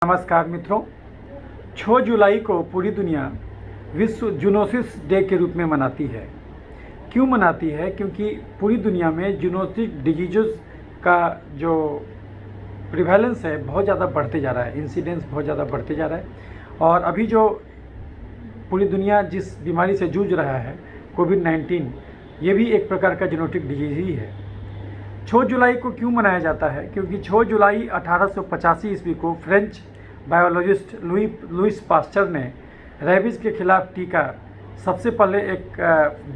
नमस्कार मित्रों, 6 जुलाई को पूरी दुनिया विश्व जूनोसिस डे के रूप में मनाती है। क्यों मनाती है? क्योंकि पूरी दुनिया में जूनोटिक डिजीज़ का जो प्रिवेलेंस है बहुत ज़्यादा बढ़ते जा रहा है, इंसिडेंस बहुत ज़्यादा बढ़ते जा रहा है। और अभी जो पूरी दुनिया जिस बीमारी से जूझ रहा है कोविड-19, ये भी एक प्रकार का जूनोटिक डिजीज़ ही है। 6 जुलाई को क्यों मनाया जाता है? क्योंकि 6 जुलाई 1885 ईस्वी को फ्रेंच बायोलॉजिस्ट लुईस पास्चर ने रेबीज़ के खिलाफ टीका सबसे पहले एक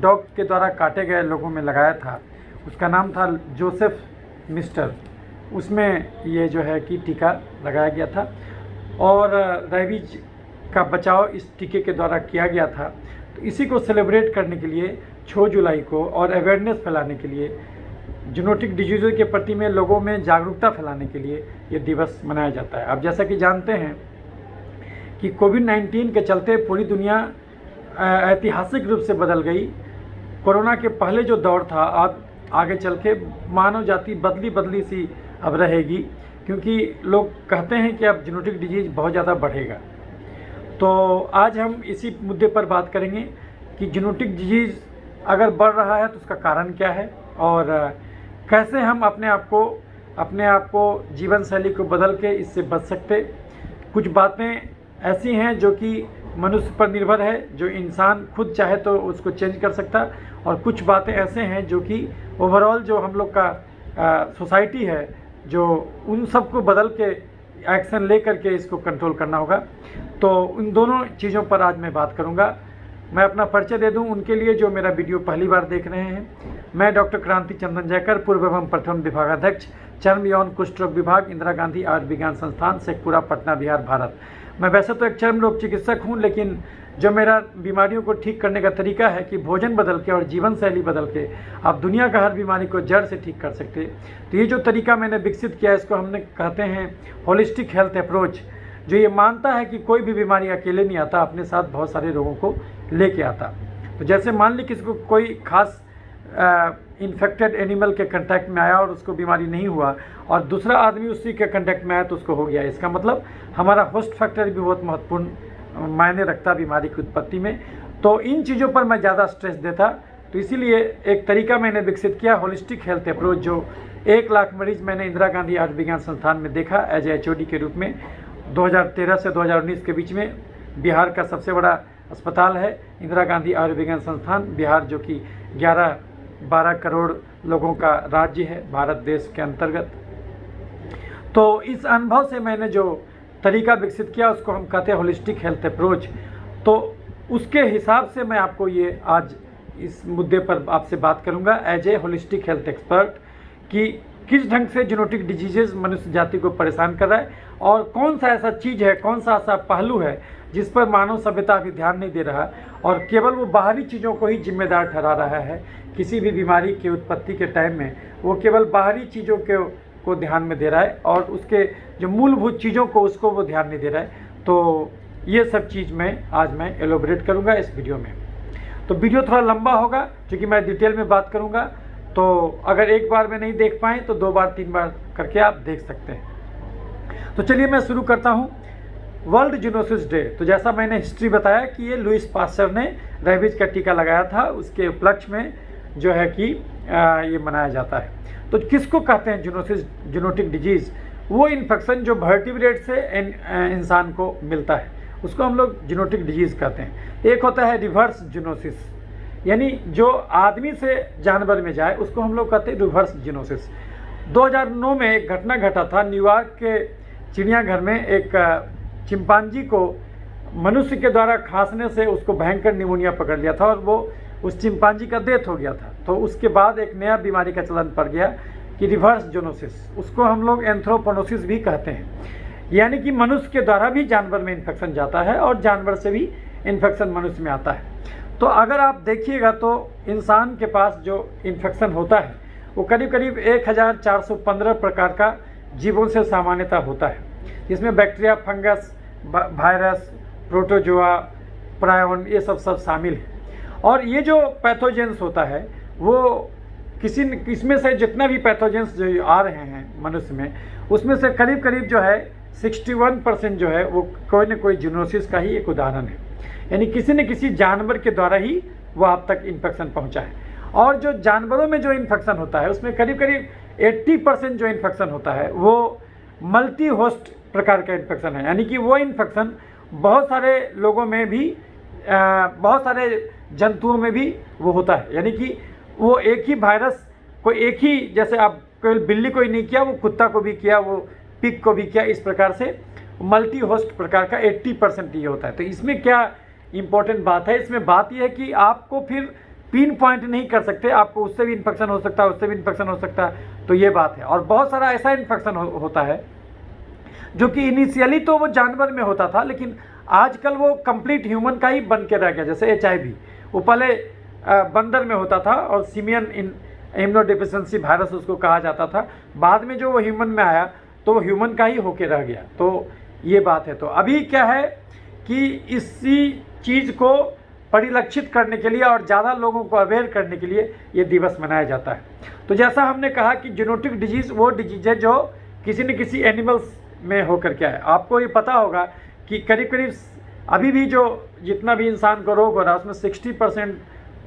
डॉग के द्वारा काटे गए लोगों में लगाया था। उसका नाम था जोसेफ मिस्टर। उसमें ये जो है कि टीका लगाया गया था और रेबीज़ का बचाव इस टीके के द्वारा किया गया था। तो इसी को सेलिब्रेट करने के लिए 6 जुलाई को और अवेयरनेस फैलाने के लिए, जूनोटिक डिजीज़ के प्रति में लोगों में जागरूकता फैलाने के लिए ये दिवस मनाया जाता है। अब जैसा कि जानते हैं कि कोविड-19 के चलते पूरी दुनिया ऐतिहासिक रूप से बदल गई। कोरोना के पहले जो दौर था, अब आगे चल के मानव जाति बदली सी अब रहेगी, क्योंकि लोग कहते हैं कि अब जूनोटिक डिजीज़ बहुत ज़्यादा बढ़ेगा। तो आज हम इसी मुद्दे पर बात करेंगे कि जूनोटिक डिजीज़ अगर बढ़ रहा है तो उसका कारण क्या है और कैसे हम अपने आप को जीवन शैली को बदल के इससे बच सकते। कुछ बातें ऐसी हैं जो कि मनुष्य पर निर्भर है, जो इंसान खुद चाहे तो उसको चेंज कर सकता, और कुछ बातें ऐसे हैं जो कि ओवरऑल जो हम लोग का सोसाइटी है, जो उन सब को बदल के एक्शन ले करके इसको कंट्रोल करना होगा। तो उन दोनों चीज़ों पर आज मैं बात करूँगा। मैं अपना परिचय दे दूं उनके लिए जो मेरा वीडियो पहली बार देख रहे हैं। मैं डॉक्टर क्रांति चंदन जयकर, पूर्व एवं प्रथम विभागाध्यक्ष, चर्म यौन कुष्ठ रोग विभाग, इंदिरा गांधी आयुर्विज्ञान संस्थान, शेखपुरा, पटना, बिहार, भारत। मैं वैसे तो एक चर्म रोग चिकित्सक हूं, लेकिन जो मेरा बीमारियों को ठीक करने का तरीका है कि भोजन बदल के और जीवन शैली बदल के आप दुनिया का हर बीमारी को जड़ से ठीक कर सकते। तो ये जो तरीका मैंने विकसित किया, इसको हमने कहते हैं होलिस्टिक हेल्थ अप्रोच, जो ये मानता है कि कोई भी बीमारी अकेले नहीं आता, अपने साथ बहुत सारे रोगों को लेके आता। तो जैसे मान ली किसी को कोई खास इन्फेक्टेड एनिमल के कांटेक्ट में आया और उसको बीमारी नहीं हुआ, और दूसरा आदमी उसी के कांटेक्ट में आया तो उसको हो गया। इसका मतलब हमारा होस्ट फैक्टर भी बहुत महत्वपूर्ण मायने रखता बीमारी की उत्पत्ति में। तो इन चीज़ों पर मैं ज़्यादा स्ट्रेस देता, तो इसीलिए एक तरीका मैंने विकसित किया, होलिस्टिक हेल्थ अप्रोच, जो 1 लाख मरीज मैंने इंदिरा गांधी आयुर्विज्ञान संस्थान में देखा एज HOD के रूप में। 2013 से 2019 के बीच में बिहार का सबसे बड़ा अस्पताल है इंदिरा गांधी आयुर्विज्ञान संस्थान बिहार, जो कि 11-12 करोड़ लोगों का राज्य है भारत देश के अंतर्गत। तो इस अनुभव से मैंने जो तरीका विकसित किया उसको हम कहते हैं होलिस्टिक हेल्थ अप्रोच। तो उसके हिसाब से मैं आपको ये आज इस मुद्दे पर आपसे बात करूंगा as a holistic health expert, कि किस ढंग से जूनोटिक डिजीज़ मनुष्य जाति को परेशान कर रहा है और कौन सा ऐसा चीज़ है, कौन सा ऐसा पहलू है जिस पर मानव सभ्यता अभी ध्यान नहीं दे रहा और केवल वो बाहरी चीज़ों को ही जिम्मेदार ठहरा रहा है। किसी भी बीमारी की उत्पत्ति के टाइम में वो केवल बाहरी चीज़ों को ध्यान में दे रहा है और उसके जो मूलभूत चीज़ों को उसको वो ध्यान नहीं दे रहा है। तो ये सब चीज़ आज मैं एलोबरेट करूँगा इस वीडियो में। तो वीडियो थोड़ा लंबा होगा क्योंकि मैं डिटेल में बात करूँगा। तो अगर एक बार में नहीं देख पाएँ तो 2 बार 3 बार करके आप देख सकते हैं। तो चलिए मैं शुरू करता हूँ। वर्ल्ड जूनोसिस डे, तो जैसा मैंने हिस्ट्री बताया कि ये लुईस पास्चर ने रेबीज़ का टीका लगाया था, उसके उपलक्ष्य में जो है कि ये मनाया जाता है। तो किसको कहते हैं जूनोटिक डिजीज़? वो इन्फेक्शन जो वर्टिब्रेट से इंसान को मिलता है उसको हम लोग जूनोटिक डिजीज़ कहते हैं। एक होता है रिवर्स जूनोसिस, यानी जो आदमी से जानवर में जाए उसको हम लोग कहते हैं रिवर्स जूनोसिस। 2009 में एक घटना घटा था। न्यूयॉर्क के चिड़ियाघर में एक चिंपांजी को मनुष्य के द्वारा खांसने से उसको भयंकर निमोनिया पकड़ लिया था और वो उस चिंपांजी का डेथ हो गया था। तो उसके बाद एक नया बीमारी का चलन पड़ गया कि रिवर्स जूनोसिस, उसको हम लोग एंथ्रोपोनोसिस भी कहते हैं, यानी कि मनुष्य के द्वारा भी जानवर में इन्फेक्शन जाता है और जानवर से भी इन्फेक्शन मनुष्य में आता है। तो अगर आप देखिएगा तो इंसान के पास जो इन्फेक्शन होता है वो करीब करीब 1415 प्रकार का जीवों से सामान्यतः होता है, जिसमें bacteria, fungus, virus, protozoa, prion, ये सब शामिल है। और ये जो पैथोजेंस होता है वो इसमें से जितना भी पैथोजेंस जो आ रहे हैं मनुष्य में, उसमें से करीब करीब जो है 61% जो है वो कोई न कोई जूनोसिस का ही एक उदाहरण है, यानी किसी न किसी जानवर के द्वारा ही वो आप तक इन्फेक्शन पहुंचा है। और जो जानवरों में जो इन्फेक्शन होता है उसमें करीब करीब 80% जो इन्फेक्शन होता है वो मल्टी होस्ट प्रकार का इन्फेक्शन है, यानी कि वो इन्फेक्शन बहुत सारे लोगों में भी बहुत सारे जंतुओं में भी वो होता है, यानी कि वो एक ही वायरस को एक ही, जैसे आप कोई बिल्ली को ही नहीं किया वो कुत्ता को भी किया, वो पिग को भी किया, इस प्रकार से मल्टी होस्ट प्रकार का 80% ये होता है। तो इसमें क्या इम्पोर्टेंट बात है, इसमें बात यह है कि आपको फिर पिन पॉइंट नहीं कर सकते, आपको उससे भी इन्फेक्शन हो सकता है, उससे भी इन्फेक्शन हो सकता है, तो ये बात है। और बहुत सारा ऐसा इन्फेक्शन होता है जो कि इनिशियली तो वो जानवर में होता था, लेकिन आजकल वो कंप्लीट ह्यूमन का ही बन के रह गया। जैसे HIV, वो पहले बंदर में होता था और सिमियन इम्यूनोडेफिशिएंसी वायरस उसको कहा जाता था, बाद में जो वो ह्यूमन में आया तो वो ह्यूमन का ही होके रह गया। तो ये बात है। तो अभी क्या है कि इसी चीज़ को परिलक्षित करने के लिए और ज़्यादा लोगों को अवेयर करने के लिए ये दिवस मनाया जाता है। तो जैसा हमने कहा कि जूनोटिक डिजीज़ वो डिजीज़ है जो किसी न किसी एनिमल्स में होकर के आए। आपको ये पता होगा कि करीब करीब अभी भी जो जितना भी इंसान को रोग हो रहा है उसमें 60%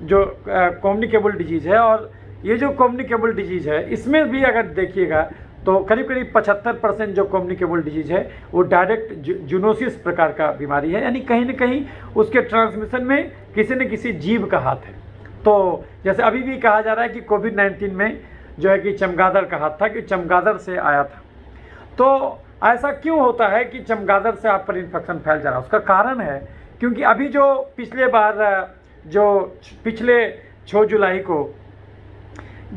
जो कम्युनिकेबल डिजीज़ है, और ये जो कम्युनिकेबल डिजीज़ है इसमें भी अगर देखिएगा तो करीब करीब 75% जो कम्युनिकेबल डिजीज़ है वो डायरेक्ट जूनोसिस प्रकार का बीमारी है, यानी कहीं न कहीं उसके ट्रांसमिशन में किसी न किसी जीव का हाथ है। तो जैसे अभी भी कहा जा रहा है कि कोविड-19 में जो है कि चमगादड़ का हाथ था, कि चमगादड़ से आया था। तो ऐसा क्यों होता है कि चमगादड़ से आप पर इन्फेक्शन फैल जा रहा है? उसका कारण है क्योंकि अभी जो पिछले 6 जुलाई को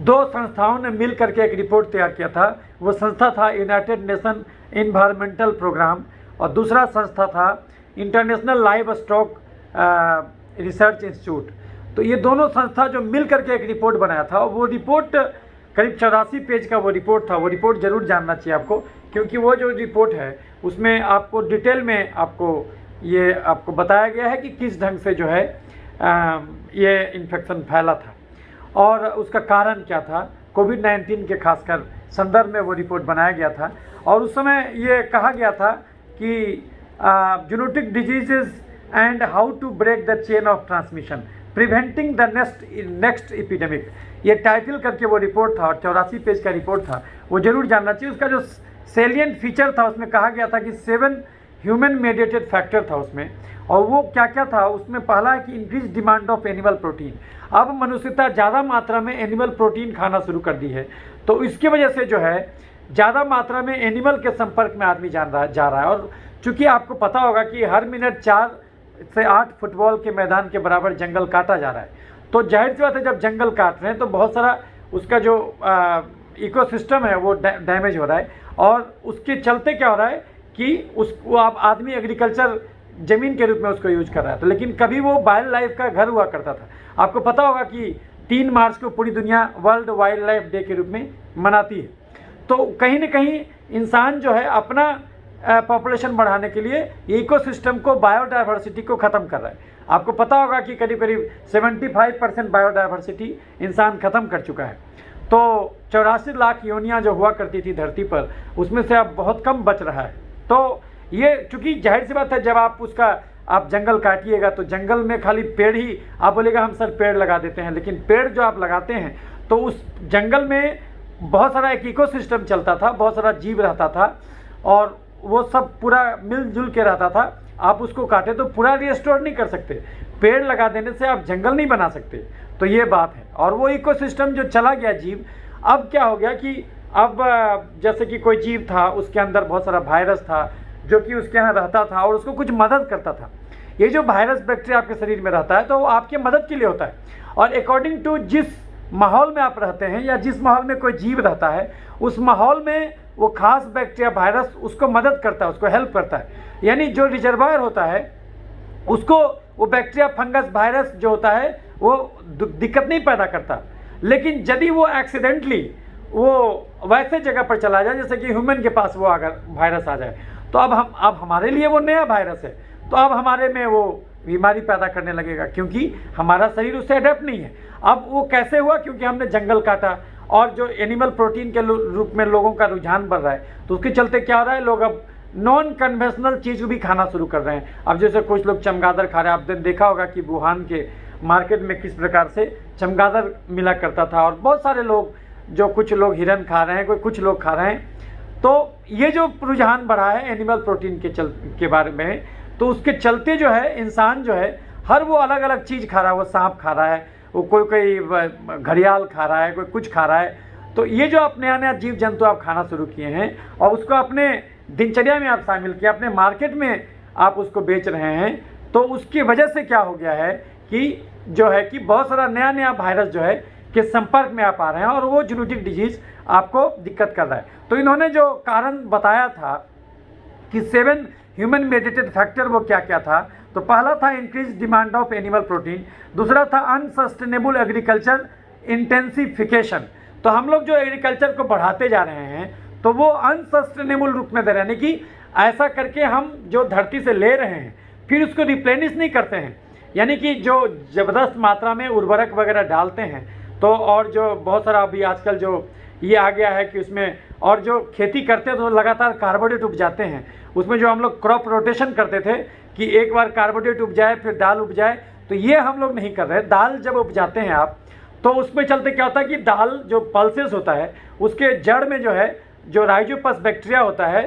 2 संस्थाओं ने मिल करके एक रिपोर्ट तैयार किया था। वो संस्था था यूनाइटेड नेशन इन्वायरमेंटल प्रोग्राम और दूसरा संस्था था international livestock research institute. तो ये दोनों संस्था जो मिल करके एक रिपोर्ट बनाया था, वो रिपोर्ट करीब 84 पेज का वो रिपोर्ट था। वो रिपोर्ट ज़रूर जानना चाहिए आपको, क्योंकि वो जो रिपोर्ट है उसमें आपको डिटेल में आपको बताया गया है कि किस ढंग से जो है ये इन्फेक्शन फैला था और उसका कारण क्या था। कोविड-19 के खासकर संदर्भ में वो रिपोर्ट बनाया गया था और उस समय ये कहा गया था कि zoonotic diseases and how to break the chain of transmission preventing the next epidemic, ये टाइटल करके वो रिपोर्ट था और 84 पेज का रिपोर्ट था। वो जरूर जानना चाहिए। उसका जो सेलिएंट फीचर था उसमें कहा गया था कि 7 ह्यूमन मेडिएटेड फैक्टर था उसमें, और वो क्या क्या था उसमें पहला है कि increase demand of animal protein. अब मनुष्यता ज़्यादा मात्रा में एनिमल प्रोटीन खाना शुरू कर दी है, तो इसकी वजह से जो है ज़्यादा मात्रा में एनिमल के संपर्क में आदमी जा रहा है। और चूँकि आपको पता होगा कि हर मिनट 4 से 8 फुटबॉल के मैदान के बराबर जंगल काटा जा रहा है, तो जाहिर सी बात है जब जंगल काट रहे हैं तो बहुत सारा उसका जो इकोसिस्टम है वो डैमेज हो रहा है। और उसके चलते क्या हो रहा है कि उसको आप आदमी एग्रीकल्चर ज़मीन के रूप में उसको यूज कर रहा है। तो लेकिन कभी वो वाइल्ड लाइफ का घर हुआ करता था। आपको पता होगा कि 3 मार्च को पूरी दुनिया वर्ल्ड वाइल्ड लाइफ डे के रूप में मनाती है। तो कहीं न कहीं इंसान जो है अपना पॉपुलेशन बढ़ाने के लिए इकोसिस्टम को, बायोडाइवर्सिटी को ख़त्म कर रहा है। आपको पता होगा कि करीब करीब 75% बायोडाइवर्सिटी इंसान ख़त्म कर चुका है। तो 84 लाख योनियाँ जो हुआ करती थी धरती पर, उसमें से अब बहुत कम बच रहा है। तो ये चूँकि जाहिर सी बात है जब आप जंगल काटिएगा तो जंगल में खाली पेड़ ही, आप बोलेगा हम सर पेड़ लगा देते हैं, लेकिन पेड़ जो आप लगाते हैं तो उस जंगल में बहुत सारा एक इकोसिस्टम चलता था, बहुत सारा जीव रहता था और वो सब पूरा मिलजुल के रहता था। आप उसको काटे तो पूरा रिस्टोर नहीं कर सकते। पेड़ लगा देने से आप जंगल नहीं बना सकते। तो ये बात है। और वो इकोसिस्टम जो चला गया जीव, अब क्या हो गया कि अब जैसे कि कोई जीव था, उसके अंदर बहुत सारा वायरस था जो कि उसके यहाँ रहता था और उसको कुछ मदद करता था। ये जो वायरस बैक्टीरिया आपके शरीर में रहता है तो वो आपके मदद के लिए होता है, और अकॉर्डिंग टू जिस माहौल में आप रहते हैं या जिस माहौल में कोई जीव रहता है, उस माहौल में वो खास बैक्टीरिया वायरस उसको मदद करता है, उसको हेल्प करता है। यानी जो रिजर्वायर होता है उसको वो बैक्टीरिया, फंगस, वायरस जो होता है वो दिक्कत नहीं पैदा करता। लेकिन यदि वो एक्सीडेंटली वो वैसे जगह पर चला जाए जैसे कि ह्यूमन के पास वो अगर वायरस आ जाए, तो अब हमारे लिए वो नया वायरस है, तो अब हमारे में वो बीमारी पैदा करने लगेगा, क्योंकि हमारा शरीर उससे अडेप्ट नहीं है। अब वो कैसे हुआ? क्योंकि हमने जंगल काटा और जो एनिमल प्रोटीन के रूप में लोगों का रुझान बढ़ रहा है, तो उसके चलते क्या हो रहा है, लोग अब नॉन कन्वेंशनल चीज़ भी खाना शुरू कर रहे हैं। अब जैसे कुछ लोग चमगादड़ खा रहे हैं, आपने देखा होगा कि वुहान के मार्केट में किस प्रकार से चमगादड़ मिला करता था, और बहुत सारे लोग, जो कुछ लोग हिरन खा रहे हैं, कोई कुछ लोग खा रहे हैं। तो ये जो रुझान बढ़ा है एनिमल प्रोटीन के बारे में, तो उसके चलते जो है इंसान जो है हर वो अलग अलग चीज़ खा रहा है। वो सांप खा रहा है, वो कोई घड़ियाल खा रहा है, कोई कुछ खा रहा है। तो ये जो आप नया नया जीव जंतु आप खाना शुरू किए हैं और उसको अपने दिनचर्या में आप शामिल किया, अपने मार्केट में आप उसको बेच रहे हैं, तो उसकी वजह से क्या हो गया है कि जो है कि बहुत सारा नया नया वायरस जो है के संपर्क में आप आ रहे हैं और वो जूनोटिक डिजीज़ आपको दिक्कत कर रहा है। तो इन्होंने जो कारण बताया था कि 7 ह्यूमन मेडिटेड फैक्टर, वो क्या क्या था, तो पहला था increase demand of animal protein, दूसरा था अनसस्टेनेबल एग्रीकल्चर इंटेंसिफिकेशन। तो हम लोग जो एग्रीकल्चर को बढ़ाते जा रहे हैं तो वो अनसस्टेनेबल रूप में दे रहे हैं, यानी कि ऐसा करके हम जो धरती से ले रहे हैं फिर उसको रिप्लेनिश नहीं करते हैं, यानी कि जो ज़बरदस्त मात्रा में उर्वरक वगैरह डालते हैं। तो और जो बहुत सारा अभी आजकल जो ये आ गया है कि उसमें और जो खेती करते हैं तो लगातार कार्बोहाइड्रेट उपजाते हैं। उसमें जो हम लोग क्रॉप रोटेशन करते थे कि एक बार कार्बोहाइड्रेट उपजाए फिर दाल उपजाए, तो ये हम लोग नहीं कर रहे। दाल जब उपजाते हैं आप, तो उसमें चलते क्या होता है कि दाल जो पल्सेस होता है उसके जड़ में जो है जो राइजोपस बैक्टीरिया होता है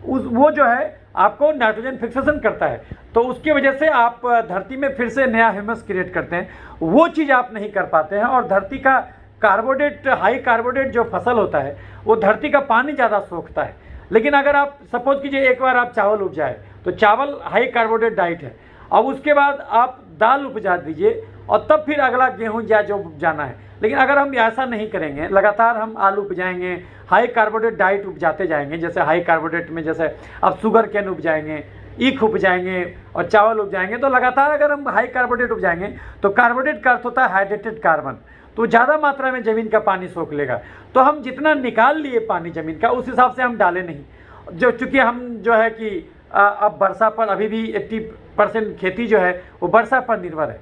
वो जो है आपको नाइट्रोजन फिक्सेशन करता है, तो उसकी वजह से आप धरती में फिर से नया ह्यूमस क्रिएट करते हैं। वो चीज़ आप नहीं कर पाते हैं, और धरती का कार्बोहाइड्रेट, हाई कार्बोहाइड्रेट जो फसल होता है वो धरती का पानी ज़्यादा सोखता है। लेकिन अगर आप सपोज कीजिए एक बार आप चावल उपजाए, तो चावल हाई कार्बोहाइड्रेट डाइट है, अब उसके बाद आप दाल उपजा दीजिए और तब फिर अगला गेहूँ या जो उपजाना है। लेकिन अगर हम ऐसा नहीं करेंगे, लगातार हम आलू उपजाएंगे, हाई कार्बोहाइड्रेट डाइट उपजाते जाएंगे, जैसे हाई कार्बोहाइड्रेट में जैसे अब शुगर केन उपजाएंगे, ईख उपजाएंगे और चावल उपजाएंगे, तो लगातार अगर हम हाई कार्बोहाइड्रेट उपजाएंगे तो कार्बोहाइड्रेट का अर्थ होता है हाइड्रेटेड कार्बन, तो ज़्यादा मात्रा में ज़मीन का पानी सोख लेगा। तो हम जितना निकाल लिए पानी ज़मीन का उस हिसाब से हम डालें नहीं, जो चूँकि हम जो है कि अब वर्षा पर अभी भी 80% खेती जो है वो वर्षा पर निर्भर है।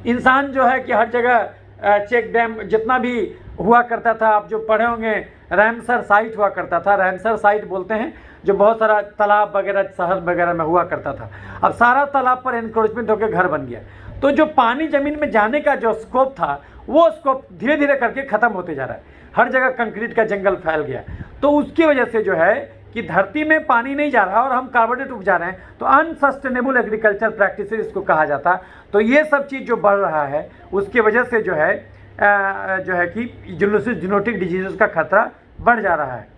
इंसान जो है कि हर जगह चेक डैम जितना भी हुआ करता था, आप जो पढ़े होंगे रामसर साइट हुआ करता था, रामसर साइट बोलते हैं, जो बहुत सारा तालाब वगैरह शहर वगैरह में हुआ करता था। अब सारा तालाब पर एनक्रोचमेंट होकर घर बन गया, तो जो पानी ज़मीन में जाने का जो स्कोप था वो स्कोप धीरे धीरे करके ख़त्म होते जा रहा है। हर जगह कंक्रीट का जंगल फैल गया, तो उसकी वजह से जो है कि धरती में पानी नहीं जा रहा और हम कार्बोहाइड्रेट उपजा रहे हैं, तो अनसस्टेनेबल एग्रीकल्चर प्रैक्टिसेस इसको कहा जाता है। तो ये सब चीज़ जो बढ़ रहा है उसकी वजह से जो है कि जूनोटिक डिजीज़ का खतरा बढ़ जा रहा है।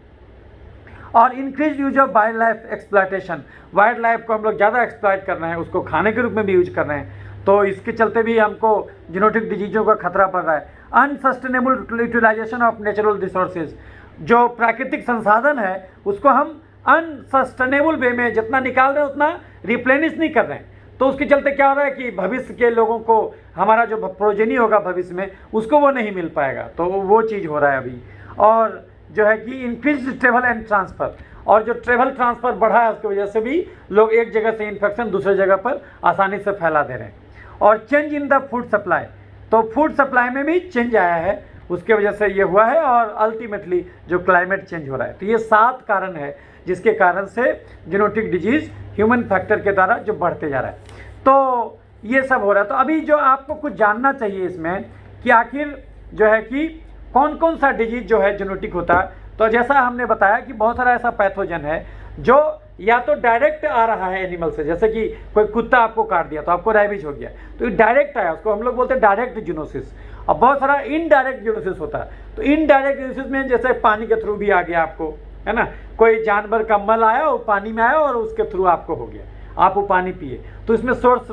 और increase use of wild life exploitation, wild life को हम लोग ज़्यादा एक्सप्लॉयट कर रहे हैं, उसको खाने के रूप में भी यूज कर रहे हैं, तो इसके चलते भी हमको जूनोटिक डिजीज़ों का खतरा बढ़ रहा है। Unsustainable utilization of natural resources, जो प्राकृतिक संसाधन है उसको हम अनसस्टेनेबल वे में जितना निकाल रहे हैं उतना रिप्लेनिश नहीं कर रहे हैं, तो उसके चलते क्या हो रहा है कि भविष्य के लोगों को, हमारा जो प्रोजेनी होगा भविष्य में, उसको वो नहीं मिल पाएगा, तो वो चीज़ हो रहा है अभी। और जो है कि इंक्रीज ट्रेवल एंड ट्रांसफ़र, और जो ट्रेवल ट्रांसफ़र बढ़ा है उसकी वजह से भी लोग एक जगह से इन्फेक्शन दूसरे जगह पर आसानी से फैला दे रहे हैं। और change in the food supply, तो फूड सप्लाई में भी चेंज आया है, उसके वजह से ये हुआ है। और अल्टीमेटली जो क्लाइमेट चेंज हो रहा है, तो ये 7 कारण है जिसके कारण से जूनोटिक डिजीज़ ह्यूमन फैक्टर के द्वारा जो बढ़ते जा रहा है, तो ये सब हो रहा है। तो अभी जो आपको कुछ जानना चाहिए इसमें कि आखिर जो है कि कौन कौन सा डिजीज़ जो है जूनोटिक होता है, तो जैसा हमने बताया कि बहुत सारा ऐसा पैथोजन है जो या तो डायरेक्ट आ रहा है एनिमल से, जैसे कि कोई कुत्ता आपको काट दिया तो आपको रैबिज हो गया, तो ये डायरेक्ट आया, उसको हम लोग बोलते हैं डायरेक्ट जूनोसिस। अब बहुत सारा इनडायरेक्ट जूनोसिस होता है, तो इनडायरेक्ट जूनोसिस में जैसे पानी के थ्रू भी आ गया आपको, है ना, कोई जानवर का मल आया वो पानी में आया और उसके थ्रू आपको हो गया, आप वो पानी पिए, तो इसमें सोर्स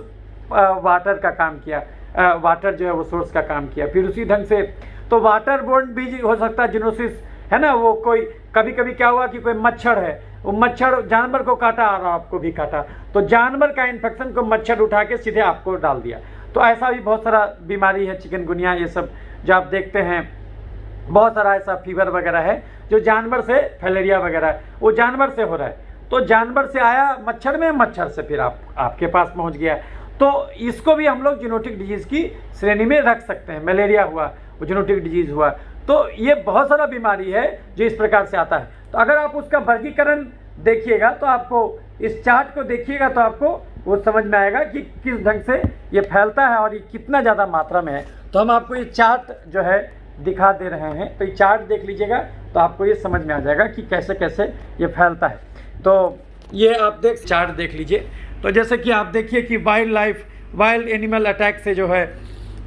वाटर का काम किया, वाटर जो है वो सोर्स का काम किया। फिर उसी ढंग से तो वाटर बोर्न भी हो सकता है जूनोसिस, है ना, वो कोई कभी कभी क्या हुआ कि कोई मच्छर है, वो मच्छर जानवर को काटा और आपको भी काटा, तो जानवर का इन्फेक्शन को मच्छर उठा के सीधे आपको डाल दिया। तो ऐसा भी बहुत सारा बीमारी है, चिकनगुनिया, ये सब जो आप देखते हैं, बहुत सारा ऐसा फीवर वगैरह है जो जानवर से, फैलेरिया वगैरह वो जानवर से हो रहा है, तो जानवर से आया मच्छर में, मच्छर से फिर आपके पास पहुंच गया, तो इसको भी हम लोग जूनोटिक डिजीज़ की श्रेणी में रख सकते हैं। मलेरिया हुआ, वो जूनोटिक डिजीज़ हुआ, तो ये बहुत सारा बीमारी है जो इस प्रकार से आता है। तो अगर आप उसका वर्गीकरण देखिएगा तो आपको, इस चार्ट को देखिएगा तो आपको वो समझ में आएगा कि किस ढंग से ये फैलता है और ये कितना ज़्यादा मात्रा में है। तो हम आपको ये चार्ट जो है दिखा दे रहे हैं, तो ये चार्ट देख लीजिएगा तो आपको ये समझ में आ जाएगा कि कैसे कैसे ये फैलता है। तो ये आप चार्ट देख लीजिए। तो जैसे कि आप देखिए कि वाइल्ड एनिमल अटैक से जो है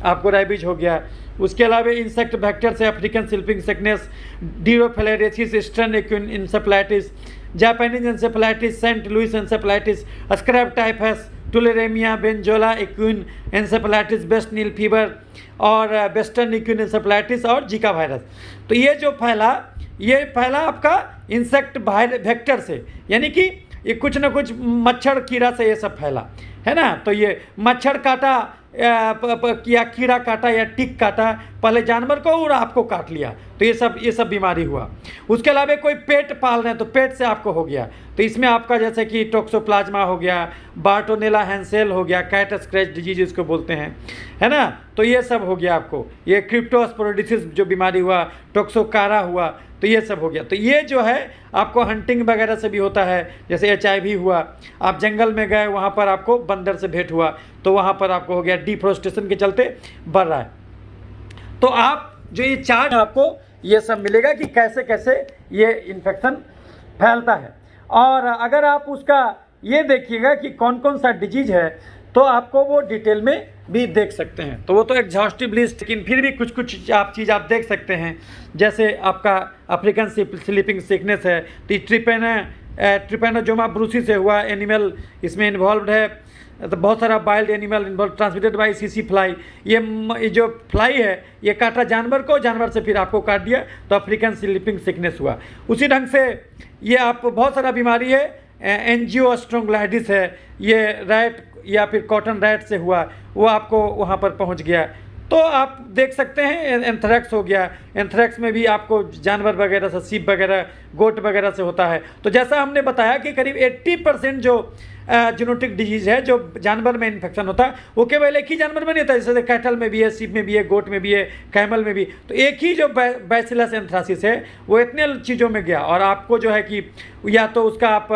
आपको रेबीज हो गया। उसके अलावा इंसेक्ट वेक्टर से African sleeping sickness, dirofilariasis, eastern equine encephalitis, Japanese encephalitis, Saint Louis encephalitis, scrub typhus, tularemia, Venezuelan equine encephalitis, West Nile fever और वेस्टर्न एक्विन इंसेफेलाइटिस और जीका वायरस। तो ये जो ये फैला आपका इंसेक्ट वेक्टर से, यानी कि ये कुछ ना कुछ मच्छर कीड़ा से ये सब फैला है ना। तो ये मच्छर काटा या कीड़ा काटा या टिक काटा पहले जानवर को और आपको काट लिया, तो ये सब बीमारी हुआ। उसके अलावा कोई पेट पाल रहे हैं तो पेट से आपको हो गया, तो इसमें आपका जैसे कि टोक्सोप्लाज्मा हो गया, बार्टोनेला हैंसेल हो गया, कैट स्क्रैच डिजीज इसको बोलते हैं, है ना। तो ये सब हो गया आपको। ये क्रिप्टोस्पोरोडिसिस जो बीमारी हुआ, टोक्सोकारा हुआ, तो ये सब हो गया। तो ये जो है आपको हंटिंग वगैरह से भी होता है, जैसे HIV हुआ, आप जंगल में गए वहाँ पर आपको बंदर से भेंट हुआ तो वहाँ पर आपको हो गया, डिफोरेस्टेशन के चलते बढ़ रहा है। तो आप जो ये चार्ट आपको ये सब मिलेगा कि कैसे कैसे ये इन्फेक्शन फैलता है। और अगर आप उसका ये देखिएगा कि कौन कौन सा डिजीज है तो आपको वो डिटेल में भी देख सकते हैं। तो वो तो एग्जॉस्टिव लिस्ट, लेकिन फिर भी कुछ कुछ चीज़ आप देख सकते हैं। जैसे आपका अफ्रीकन स्लीपिंग सिकनेस है, तो ट्रिपेनोजोमा ब्रूसी से हुआ एनिमल इसमें इन्वॉल्व है। तो बहुत सारा wild animal involve, transmitted by CC fly. ये जो फ्लाई है ये काटा जानवर को, जानवर से फिर आपको काट दिया, तो अफ्रीकन स्लीपिंग सिकनेस हुआ। उसी ढंग से ये आपको बहुत सारा बीमारी है, एंजियोस्ट्रोंगलाइटिस है, ये रैट या फिर कॉटन रैट से हुआ, वो आपको वहाँ पर पहुँच गया। तो आप देख सकते हैं एंथ्रैक्स हो गया। एंथ्रैक्स में भी आपको जानवर वगैरह से, सीप वगैरह, गोट वगैरह से होता है। तो जैसा हमने बताया कि करीब 80% जो जेनेटिक डिजीज है जो जानवर में इन्फेक्शन होता है वो केवल एक ही जानवर में नहीं होता, जैसे कैटल में भी है, सीप में भी है, गोट में भी है, कैमल में भी। तो एक ही जो बैसिलस एंथ्रासिस है वो इतने चीज़ों में गया, और आपको जो है कि या तो उसका आप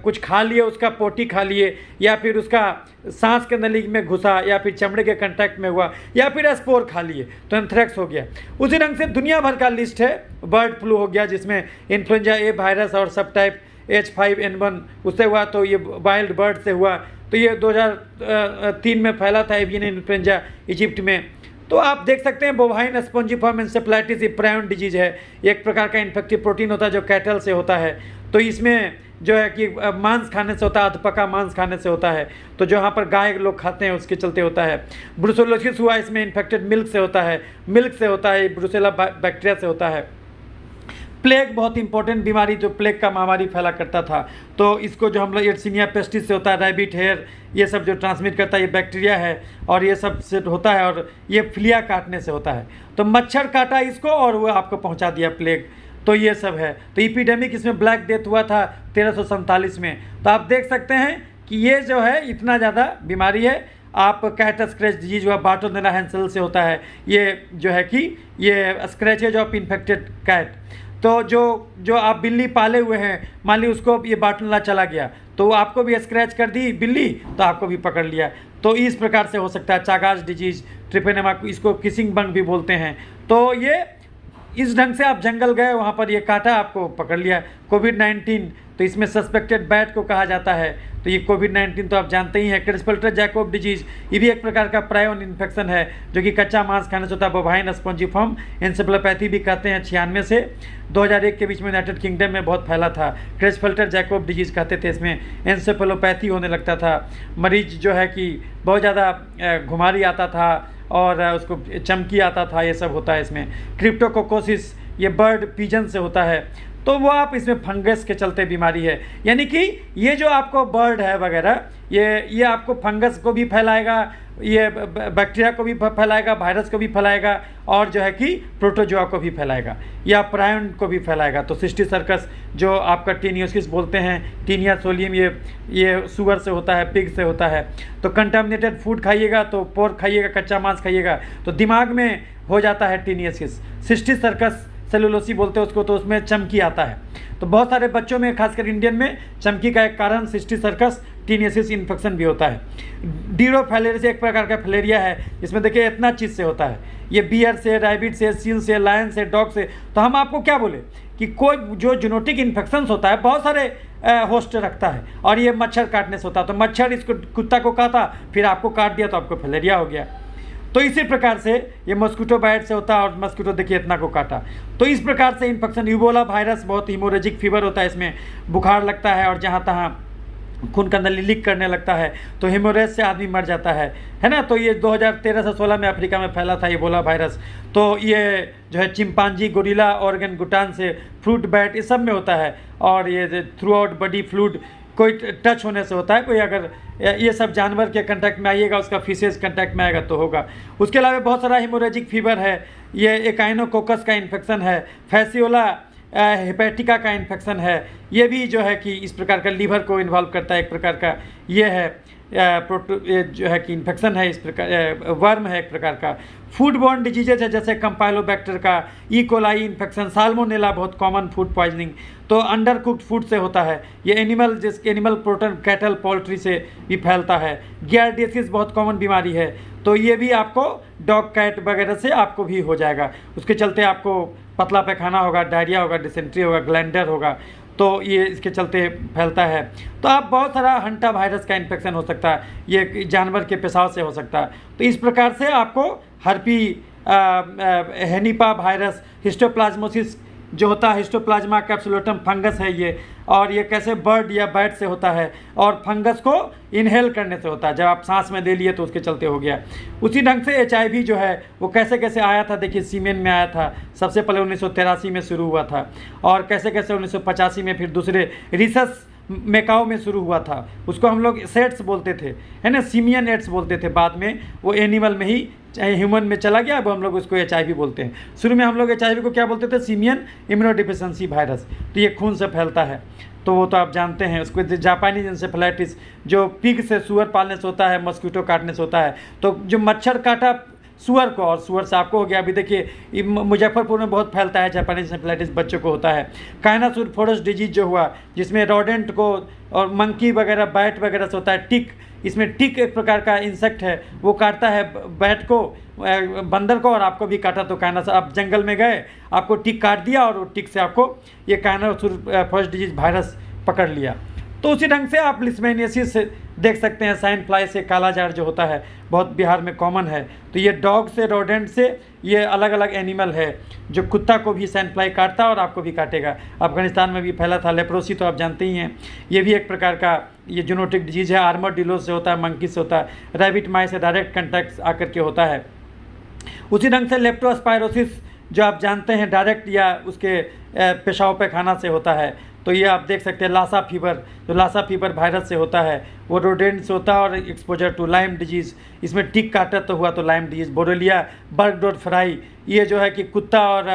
कुछ खा लिए, उसका पोटी खा लिए, या फिर उसका सांस के नली में घुसा, या फिर चमड़े के कांटेक्ट में हुआ, या फिर स्पोर खा लिए, तो एंथ्रैक्स हो गया। उसी ढंग से दुनिया भर का लिस्ट है। बर्ड फ्लू हो गया जिसमें इन्फ्लुएंजा ए वायरस और सब टाइप H5N1 उससे हुआ, तो ये वाइल्ड बर्ड से हुआ। तो ये 2003 में फैला था एवियन इन्फ्लुएंजा इजिप्ट में। तो आप देख सकते हैं बोवाइन स्पॉन्जिफॉर्म इंसेफ्लाइटिस प्रायन डिजीज है, एक प्रकार का इन्फेक्टिव प्रोटीन होता है जो कैटल से होता है। तो इसमें जो है कि मांस खाने से होता है, अधपका मांस खाने से होता है, तो जो यहाँ पर गाय लोग खाते हैं उसके चलते होता है। ब्रुसेलोसिस हुआ, इसमें इन्फेक्टेड मिल्क से होता है, ब्रुसेला बैक्टीरिया से होता है। प्लेग बहुत इंपॉर्टेंट बीमारी, जो प्लेग का महामारी फैला करता था, तो इसको जो हम लोग एड्सिनिया पेस्टिस से होता है, रैबिट हेयर, ये सब जो ट्रांसमिट करता है ये बैक्टीरिया है, और ये सब से होता है, और ये फ्लिया काटने से होता है। तो मच्छर काटा इसको और वो आपको पहुंचा दिया प्लेग, तो ये सब है। तो एपिडेमिक इसमें ब्लैक डेथ हुआ था 1347 में। तो आप देख सकते हैं कि ये जो है इतना ज़्यादा बीमारी है। आप कैट स्क्रैच डिजीज हुआ, बार्टोनेला हैंसेल से होता है, ये जो है कि ये स्क्रैचेज ऑफ इन्फेक्टेड कैट। तो जो आप बिल्ली पाले हुए हैं, मान ली उसको ये बार्टोनेला चला गया तो आपको भी स्क्रैच कर दी बिल्ली, तो आपको भी पकड़ लिया। तो इस प्रकार से हो सकता है। चागास डिजीज, ट्रिपेनेमा, इसको किसिंग बंग भी बोलते हैं। तो ये इस ढंग से आप जंगल गए, वहाँ पर ये काटा, आपको पकड़ लिया। कोविड-19, तो इसमें सस्पेक्टेड बैट को कहा जाता है। तो ये कोविड-19 तो आप जानते ही हैं। क्रिस्पल्टर जैकोब डिजीज, ये भी एक प्रकार का प्रायोन इन्फेक्शन है जो कि कच्चा मांस खाने से होता है। बोवाइन स्पॉन्जिफॉर्म इंसेफ्लोपैथी भी कहते हैं। 96 से 2001 के बीच में यूनाइटेड किंगडम में बहुत फैला था। क्रिस्पल्टर जैकोब डिजीज कहते थे, इसमें एंसेफेलोपैथी होने लगता था। मरीज जो है कि बहुत ज़्यादा घुमारी आता था और उसको चमकी आता था, ये सब होता है इसमें। क्रिप्टोकोकोसिस, ये बर्ड पीजन से होता है, तो वो आप इसमें फंगस के चलते बीमारी है। यानी कि ये जो आपको बर्ड है वगैरह, ये आपको फंगस को भी फैलाएगा, ये बैक्टीरिया को भी फैलाएगा, वायरस को भी फैलाएगा, और जो है कि प्रोटोजोआ को भी फैलाएगा, या प्रायन को भी फैलाएगा। तो सिस्टिस सर्कस जो आपका टेनियोसिस बोलते हैं, टीनिया सोलियम, ये सुअर से होता है, पिग से होता है। तो कंटामिनेटेड फूड खाइएगा, तो पोर्क खाइएगा, कच्चा मांस खाइएगा, तो दिमाग में हो जाता है टेनियोसिस। सिस्टिस सर्कस सेलुलोसी बोलते हैं उसको, तो उसमें चमकी आता है। तो बहुत सारे बच्चों में, खासकर इंडियन में, चमकी का एक कारण सिस्टिक टीनियसिस इन्फेक्शन भी होता है। डीरोफैलेरिया एक प्रकार का फैलेरिया है, जिसमें देखिए इतना चीज़ से होता है, ये बियर से, रैबिट से, सील से, लायन से, डॉग से। तो हम आपको क्या बोले कि कोई जो जेनेटिक इन्फेक्शंस होता है बहुत सारे होस्ट रखता है, और ये मच्छर काटने से होता है। तो मच्छर इसको, कुत्ता को काटा, फिर आपको काट दिया, तो आपको फैलेरिया हो गया। तो इसी प्रकार से ये मस्कीटो बाइट से होता है, और मस्कीटो देखिए इतना को काटा। तो इस प्रकार से इन्फेक्शन, इबोला वायरस बहुत हिमोरेजिक फीवर होता है, इसमें बुखार लगता है और जहाँ तहाँ खून का नली लीक करने लगता है, तो हेमोरेज से आदमी मर जाता है ना। तो ये 2013 से 16 में अफ्रीका में फैला था इबोला वायरस। तो ये जो है चिंपांजी, गोरिल्ला, ऑर्गन गुटान से, फ्रूट बैट, ये सब में होता है। और ये थ्रू आउट बॉडी फ्लूइड कोई टच होने से होता है। कोई अगर ये सब जानवर के कंटेक्ट में आइएगा, उसका फिशेज कंटेक्ट में आएगा तो होगा। उसके अलावा बहुत सारा हिमोरेजिक फीवर है, ये एकाइनोकोकस का इन्फेक्शन है, फैसियोला हेपेटिका का इन्फेक्शन है, ये भी जो है कि इस प्रकार का लीवर को इन्वॉल्व करता है, एक प्रकार का ये है ये जो है कि इन्फेक्शन है, इस प्रकार वर्म है एक प्रकार का। फूड बॉर्न डिजीजेज है, जैसे कंपाइलोबैक्टर का, ई कोलाई इन्फेक्शन, साल्मोनेला बहुत कॉमन फूड पॉइजनिंग, तो अंडर कुक्ड फूड से होता है। ये एनिमल प्रोटीन कैटल पोल्ट्री से भी फैलता है। गियार्डियसिस बहुत कॉमन बीमारी है, तो ये भी आपको डॉग कैट वगैरह से आपको भी हो जाएगा। उसके चलते आपको पतला पैखाना होगा, डायरिया होगा, डिसेंट्री होगा, ग्लैंडर होगा, तो ये इसके चलते फैलता है। तो आप बहुत सारा हंटा वायरस का इन्फेक्शन हो सकता है, ये जानवर के पेशाब से हो सकता है। तो इस प्रकार से आपको हर्पी, हेनिपा वायरस, हिस्टोप्लाज्मोसिस जो होता है, हिस्टोप्लाज्मा कैप्सुलोटम फंगस है ये, और ये कैसे बर्ड या बैट से होता है, और फंगस को इनहेल करने से होता है, जब आप सांस में ले लिए तो उसके चलते हो गया। उसी ढंग से HIV जो है वो कैसे कैसे आया था, देखिए सीमेन में आया था, सबसे पहले 1983 में शुरू हुआ था, और कैसे कैसे 1985 में फिर दूसरे रिसस मेकाओ में शुरू हुआ था। उसको हम लोग सेट्स बोलते थे, है ना, सिमियन एड्स बोलते थे, बाद में वो एनिमल में ही ह्यूमन में चला गया, अब हम लोग उसको HIV बोलते हैं। शुरू में हम लोग HIV को क्या बोलते थे, सिमियन इम्यूनोडिफिशियंसी वायरस। तो ये खून से फैलता है, तो वो तो आप जानते हैं। उसको जापानीज इंसेफेलाइटिस जो पिग से, सुअर पालने से होता है, मस्कीटो काटने से होता है। तो जो मच्छर काटा सुअर को, और सुअर से आपको हो गया। अभी देखिए मुजफ्फरपुर में बहुत फैलता है जापानीज इंसेफेलाइटिस, बच्चों को होता है। काइनासुर फोरस डिजीज जो हुआ, जिसमें रोडेंट को और मंकी वगैरह, बैट वगैरह से होता है। टिक, इसमें टिक एक प्रकार का इंसेक्ट है, वो काटता है बैट को, बंदर को, और आपको भी काटा। तो काइनासुर, आप जंगल में गए, आपको टिक काट दिया, और वो टिक से आपको ये काइनासुर फोरस डिजीज वायरस पकड़ लिया। तो उसी ढंग से आप लिस्मेनियसिस देख सकते हैं, साइन फ्लाई से काला जार जो होता है, बहुत बिहार में कॉमन है। तो ये डॉग से, रोडेंट से, ये अलग अलग एनिमल है, जो कुत्ता को भी साइन फ्लाई काटता है और आपको भी काटेगा। अफगानिस्तान में भी फैला था। लेप्रोसी तो आप जानते ही हैं, ये भी एक प्रकार का ये जेनेटिक डिजीज है। आर्मोडिलो से होता है, मंकी से होता है, रैबिट माई से डायरेक्ट कंटैक्ट आकर के होता है। उसी ढंग से लेप्टोस्पायरोसिस जो आप जानते हैं, डायरेक्ट या उसके पेशाब पैखाना से होता है। तो ये आप देख सकते हैं। लासा फीवर, तो लासा फीवर वायरस से होता है, वो रोडेंट से होता है। और एक्सपोजर टू लाइम डिजीज़, इसमें टिक काटा तो हुआ तो लाइम डिजीज़। बोरेलिया बर्गडॉट फ्राई, ये जो है कि कुत्ता और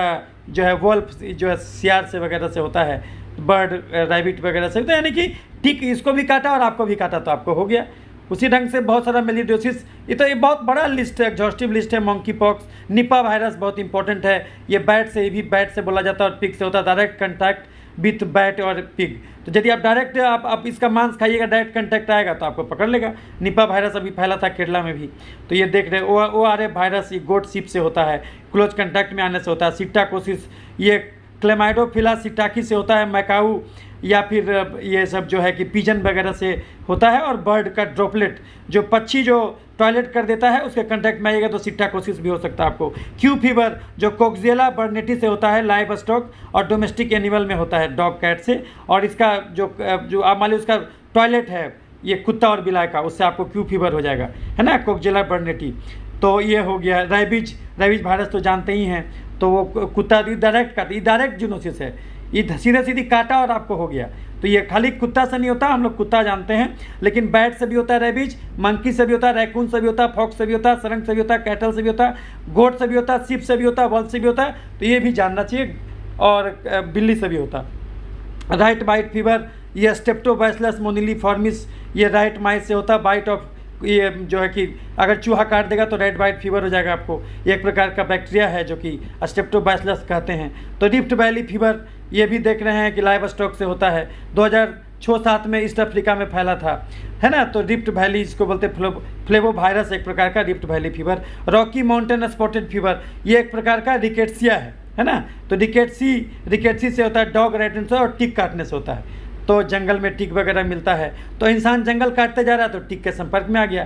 जो है वोल्फ जो है सियार से वगैरह से होता है, बर्ड रैबिट वगैरह से होता है। यानी कि टिक इसको भी काटा और आपको भी काटा तो आपको हो गया। उसी ढंग से बहुत सारा मेलिडोसिस, ये बहुत बड़ा लिस्ट है, एग्जॉस्टिव लिस्ट है। मंकी पॉक्स, निपा वायरस बहुत इंपॉर्टेंट है, ये बैट से, ये भी बैट से बोला जाता है, और पिग से होता है। डायरेक्ट कंटैक्ट विथ बैट और पिग, तो यदि आप डायरेक्ट आप इसका मांस खाइएगा, डायरेक्ट कंटैक्ट आएगा तो आपको पकड़ लेगा। निपा वायरस अभी फैला था केरला में भी, तो ये देख रहे। ORA वायरस ये गोट सीप से होता है, क्लोज कंटैक्ट में आने से होता है। सिट्टाकोसिस ये क्लेमाइडोफिला सिटाकी से होता है, मैकाऊ या फिर ये सब जो है कि पिजन वगैरह से होता है। और बर्ड का ड्रॉपलेट, जो पक्षी जो टॉयलेट कर देता है, उसके कंटेक्ट में आइएगा तो सिट्टाकोसिस भी हो सकता है आपको। क्यू फीवर जो कोक्सिएला बर्नेटी से होता है, लाइव स्टॉक और डोमेस्टिक एनिमल में होता है, डॉग कैट से। और इसका जो आप मान लीजिए उसका टॉयलेट है ये कुत्ता और बिलाई का, उससे आपको क्यू फीवर हो जाएगा, है ना, कोक्सिएला बर्नेटी। तो ये हो गया। रैबिज वायरस तो जानते ही हैं, तो वो कुत्ता डायरेक्ट काटा, ये डायरेक्ट जूनोसिस है, ये सीधे सीधी काटा और आपको हो गया। तो ये खाली कुत्ता से नहीं होता, हम लोग कुत्ता जानते हैं, लेकिन बैट से भी होता है रैबिज, मंकी से भी होता है, रैकून से भी होता है, फॉक्स से भी होता है, सरंग से भी होता है, कैटल से भी होता है, गोट से भी होता है, सिप से भी होता है, वॉल्फ से भी होता है। तो ये भी जानना चाहिए। और बिल्ली से भी होता है। राइट बाइट फीवर, ये स्टेप्टोबैसिलस मोनिलीफॉर्मिस, ये राइट माइस से होता है। बाइट ऑफ ये जो है कि अगर चूहा काट देगा तो रेड वाइट फीवर हो जाएगा आपको। ये एक प्रकार का बैक्टीरिया है जो कि स्ट्रेप्टोबाइसिलस कहते हैं। तो रिफ्ट वैली फीवर ये भी देख रहे हैं कि लाइव स्टॉक से होता है, 2006-07 में ईस्ट अफ्रीका में फैला था, है ना। तो रिफ्ट वैली इसको बोलते हैं, फ्लेवो वायरस एक प्रकार का rift valley fever. Rocky mountain spotted fever ये एक प्रकार का रिकेट्सिया है ना। तो रिकेट्सी से होता है डॉग रैटन से और टिक काटने से होता है। तो जंगल में टिक वगैरह मिलता है, तो इंसान जंगल काटते जा रहा है तो टिक के संपर्क में आ गया।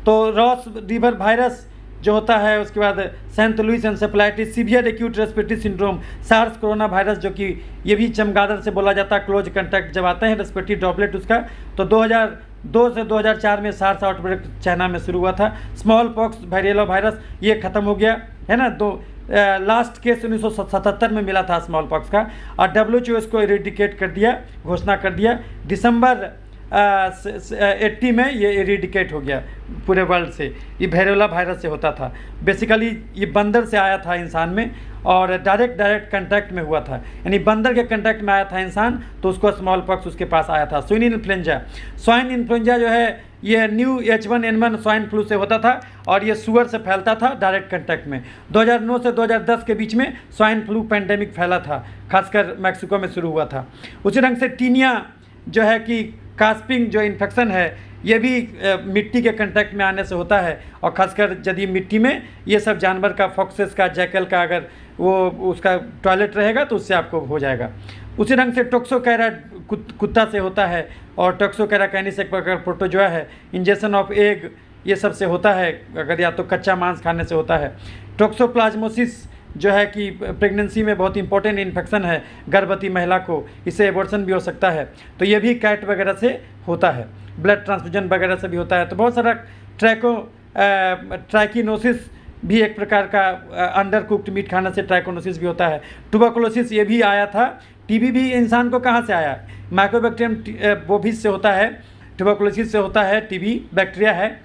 तो रॉस रिवर वायरस जो होता है, उसके बाद Saint Louis encephalitis, severe acute respiratory syndrome, SARS corona virus जो कि ये भी चमगादड़ से बोला जाता है, क्लोज कंटैक्ट जब आते हैं रेस्पिरेटरी ड्रॉपलेट उसका। तो 2002 से 2004 में सार्स आउटब्रेक चाइना में शुरू हुआ था। स्मॉल पॉक्स वायरल वायरस ये ख़त्म हो गया, है ना। लास्ट केस 1977 में मिला था स्मॉल पॉक्स का, और WHO इसको इरेडिकेट कर दिया, घोषणा कर दिया। दिसंबर 80 में ये इरेडिकेट हो गया पूरे वर्ल्ड से। ये भेरोला वायरस से होता था, बेसिकली ये बंदर से आया था इंसान में, और डायरेक्ट कंटैक्ट में हुआ था, यानी बंदर के कंटैक्ट में आया था इंसान तो उसको स्मॉल पॉक्स उसके पास आया था। स्वाइन इन्फ्लुएंजा जो है ये न्यू H1N1 स्वाइन फ्लू से होता था, और ये सुअर से फैलता था डायरेक्ट कंटैक्ट में। 2009 से 2010 के बीच में स्वाइन फ्लू पेंडेमिक फैला था, खासकर मैक्सिको में शुरू हुआ था। उसी ढंग से टीनिया जो है कि कास्पिंग जो इन्फेक्शन है ये भी मिट्टी के कंटैक्ट में आने से होता है, और ख़ासकर यदि मिट्टी में ये सब जानवर का, फॉक्सेस का, जैकल का अगर वो उसका टॉयलेट रहेगा तो उससे आपको हो जाएगा। उसी ढंग से टोक्सोकैरा कुत्ता से होता है, और टोक्सोकैरा कैनिस एक प्रकार प्रोटोजोआ है। इंजेक्शन ऑफ एग ये सब से होता है, अगर या तो कच्चा मांस खाने से होता है। टोक्सोप्लाज्मोसिस जो है कि प्रेगनेंसी में बहुत इंपॉर्टेंट इन्फेक्शन है गर्भवती महिला को, इससे एबॉर्शन भी हो सकता है। तो ये भी कैट वगैरह से होता है, ब्लड ट्रांसफ्यूजन वगैरह से भी होता है। तो बहुत सारा ट्राइकोनोसिस भी एक प्रकार का, अंडर कुक्ड मीट खाने से ट्राइकोनोसिस भी होता है। ट्यूबरकुलोसिस ये भी आया था। टीबी भी इंसान को कहाँ से आया, माइकोबैक्टीरियम बोविस से होता है, ट्यूबरकुलोसिस से होता है, टीबी बैक्टीरिया है।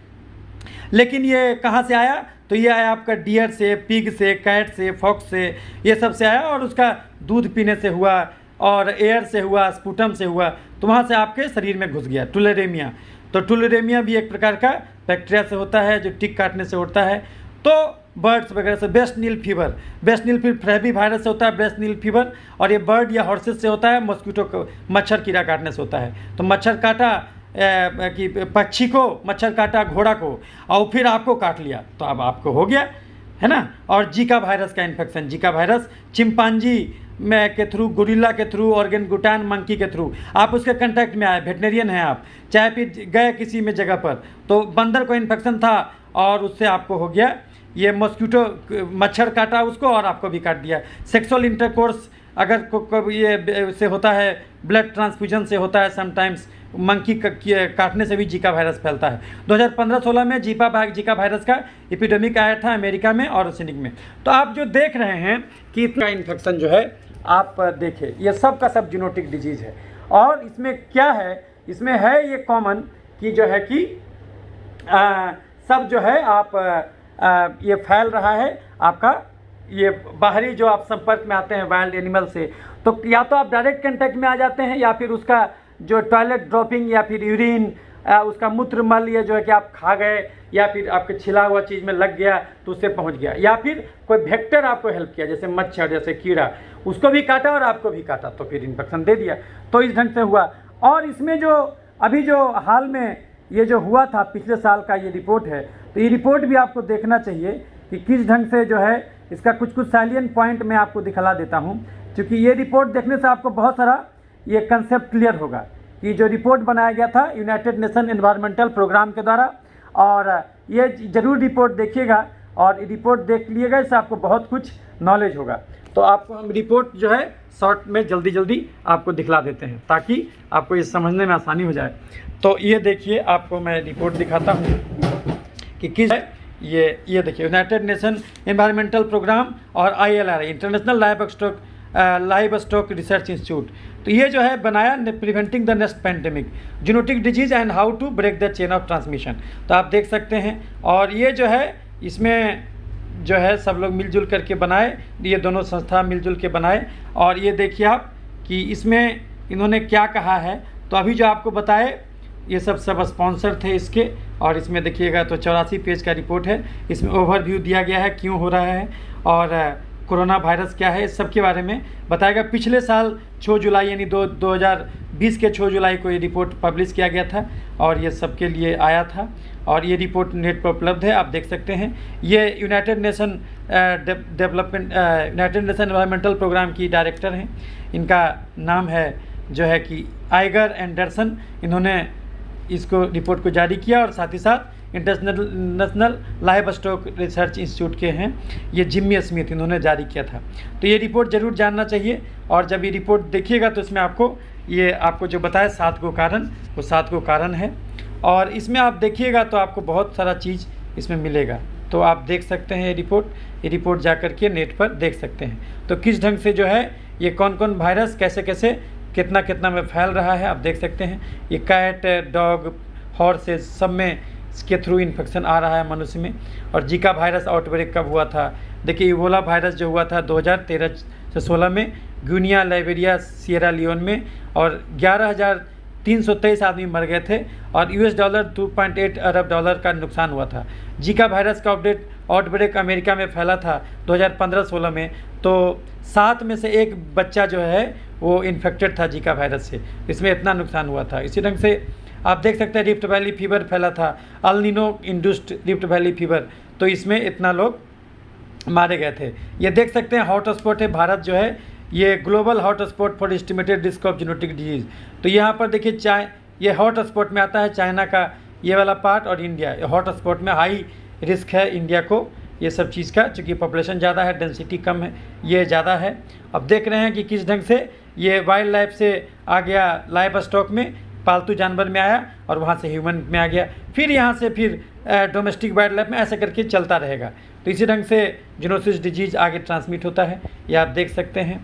लेकिन ये कहाँ से आया, तो ये आया आपका डियर से, पिग से, कैट से, फॉक्स से, ये सब से आया, और उसका दूध पीने से हुआ, और एयर से हुआ, स्पूटम से हुआ, तो वहाँ से आपके शरीर में घुस गया टुलेरेमिया। तो टुलेरेमिया भी एक प्रकार का बैक्टीरिया से होता है जो टिक काटने से होता है। तो बर्ड्स वगैरह से वेस्ट नील फीवर फ्रेबी वायरस से होता है वेस्ट नील फीवर, और ये बर्ड या हॉर्सेस से होता है, मॉस्किटो मच्छर कीड़ा काटने से होता है। तो मच्छर काटा कि पक्षी को मच्छर काटा, घोड़ा को, और फिर आपको काट लिया तो अब आपको हो गया, है ना। और जीका वायरस का इन्फेक्शन, जीका वायरस चिंपांजी में के थ्रू, गोरिल्ला के थ्रू, ऑर्गेनगुटान मंकी के थ्रू आप उसके कांटेक्ट में आए, वेटनेरियन हैं आप, चाहे फिर गए किसी में जगह पर तो बंदर को इन्फेक्शन था और उससे आपको हो गया, ये मॉस्किटो मच्छर काटा उसको और आपको भी काट दिया। सेक्सुअल इंटरकोर्स अगर को ये से होता है, ब्लड ट्रांसफ्यूजन से होता है, समटाइम्स मंकी काटने से भी जीका वायरस फैलता है। 2015-16 में जीका वायरस का एपिडेमिक आया था अमेरिका में और ओशिनिक में। तो आप जो देख रहे हैं कि इतना इन्फेक्शन जो है आप देखें, ये सब का सब जीनोटिक डिजीज़ है। और इसमें क्या है, इसमें है ये कॉमन कि जो है कि सब जो है आप ये फैल रहा है आपका, ये बाहरी जो आप संपर्क में आते हैं वाइल्ड एनिमल से, तो या तो आप डायरेक्ट कांटेक्ट में आ जाते हैं, या फिर उसका जो टॉयलेट ड्रॉपिंग या फिर यूरिन उसका मूत्र मल ये जो है कि आप खा गए या फिर आपके छिला हुआ चीज़ में लग गया तो उससे पहुंच गया, या फिर कोई वेक्टर आपको हेल्प किया जैसे मच्छर जैसे कीड़ा, उसको भी काटा और आपको भी काटा तो फिर इन्फेक्शन दे दिया। तो इस ढंग से हुआ। और इसमें जो अभी जो हाल में ये जो हुआ था पिछले साल का ये रिपोर्ट है, तो ये रिपोर्ट भी आपको देखना चाहिए कि किस ढंग से जो है इसका कुछ सैलियंट पॉइंट मैं आपको दिखला देता हूँ, क्योंकि ये रिपोर्ट देखने से आपको बहुत सारा ये कंसेप्ट क्लियर होगा कि जो रिपोर्ट बनाया गया था यूनाइटेड नेशन एनवायरमेंटल प्रोग्राम के द्वारा, और ये ज़रूर रिपोर्ट देखिएगा और रिपोर्ट देख लीजिएगा, इससे आपको बहुत कुछ नॉलेज होगा। तो आपको हम रिपोर्ट जो है शॉर्ट में जल्दी आपको दिखला देते हैं ताकि आपको ये समझने में आसानी हो जाए। तो ये देखिए, आपको मैं रिपोर्ट दिखाता हूँ कि किस है ये देखिए, यूनाइटेड नेशन एनवायरमेंटल प्रोग्राम और ILRI international livestock research institute, तो ये जो है बनाया preventing the next pandemic zoonotic disease and how to break the chain of transmission. तो आप देख सकते हैं, और ये जो है इसमें जो है सब लोग मिलजुल करके बनाए, ये दोनों संस्था मिलजुल के बनाए। और ये देखिए आप कि इसमें इन्होंने क्या कहा है। तो अभी जो आपको बताए ये सब स्पॉन्सर थे इसके। और इसमें देखिएगा तो 84 पेज का रिपोर्ट है। इसमें ओवरव्यू दिया गया है क्यों हो रहा है और कोरोना वायरस क्या है, इस सब के बारे में बताएगा। पिछले साल 6 जुलाई यानी 2020 के 6 जुलाई को ये रिपोर्ट पब्लिश किया गया था और ये सबके लिए आया था और ये रिपोर्ट नेट पर उपलब्ध है, आप देख सकते हैं। ये यूनाइटेड नेशन एनवायरमेंटल प्रोग्राम की डायरेक्टर हैं, इनका नाम है जो है कि आइगर एंडरसन। इन्होंने इसको रिपोर्ट को जारी किया और साथ ही साथ national live stock research institute के हैं ये जिम्मी स्मिथ, इन्होंने जारी किया था। तो ये रिपोर्ट ज़रूर जानना चाहिए और जब ये रिपोर्ट देखिएगा तो इसमें आपको जो बताया 7 गो कारण, वो 7 गो कारण है और इसमें आप देखिएगा तो आपको बहुत सारा चीज़ इसमें मिलेगा। तो आप देख सकते हैं ये रिपोर्ट जा कर के नेट पर देख सकते हैं। तो किस ढंग से जो है ये कौन कौन वायरस कैसे कैसे कितना में फैल रहा है आप देख सकते हैं। ये कैट, डॉग, हॉर्सेस सब में इसके थ्रू इन्फेक्शन आ रहा है मनुष्य में। और जीका वायरस आउटब्रेक कब हुआ था, देखिए इबोला वायरस जो हुआ था 2013 से 16 में गुनिया, लाइबेरिया, सिएरा लियोन में और 11,323 आदमी मर गए थे और $2.8 अरब का नुकसान हुआ था। जीका वायरस का आउटब्रेक अमेरिका में फैला था 2015-16 में, तो 7 में से 1 बच्चा जो है वो इन्फेक्टेड था जीका वायरस से, इसमें इतना नुकसान हुआ था। इसी ढंग से आप देख सकते हैं रिफ्ट वैली फीवर फैला था, El Nino induced rift valley fever, तो इसमें इतना लोग मारे गए थे। ये देख सकते हैं हॉटस्पॉट है भारत जो है, ये global hotspot for estimated risk of genetic disease. तो यहाँ पर देखिए ये हॉटस्पॉट में आता है चाइना का ये वाला पार्ट और इंडिया, हॉटस्पॉट में हाई रिस्क है इंडिया को ये सब चीज़ का, चूँकि पॉपुलेशन ज़्यादा है, डेंसिटी कम है, ये ज़्यादा है। अब देख रहे हैं कि किस ढंग से ये वाइल्ड लाइफ से आ गया लाइव स्टॉक में, पालतू जानवर में आया और वहाँ से ह्यूमन में आ गया, फिर यहाँ से फिर डोमेस्टिक वाइल्ड लाइफ में, ऐसे करके चलता रहेगा। तो इसी ढंग से ज़ूनोसिस डिजीज़ आगे ट्रांसमिट होता है, ये आप देख सकते हैं।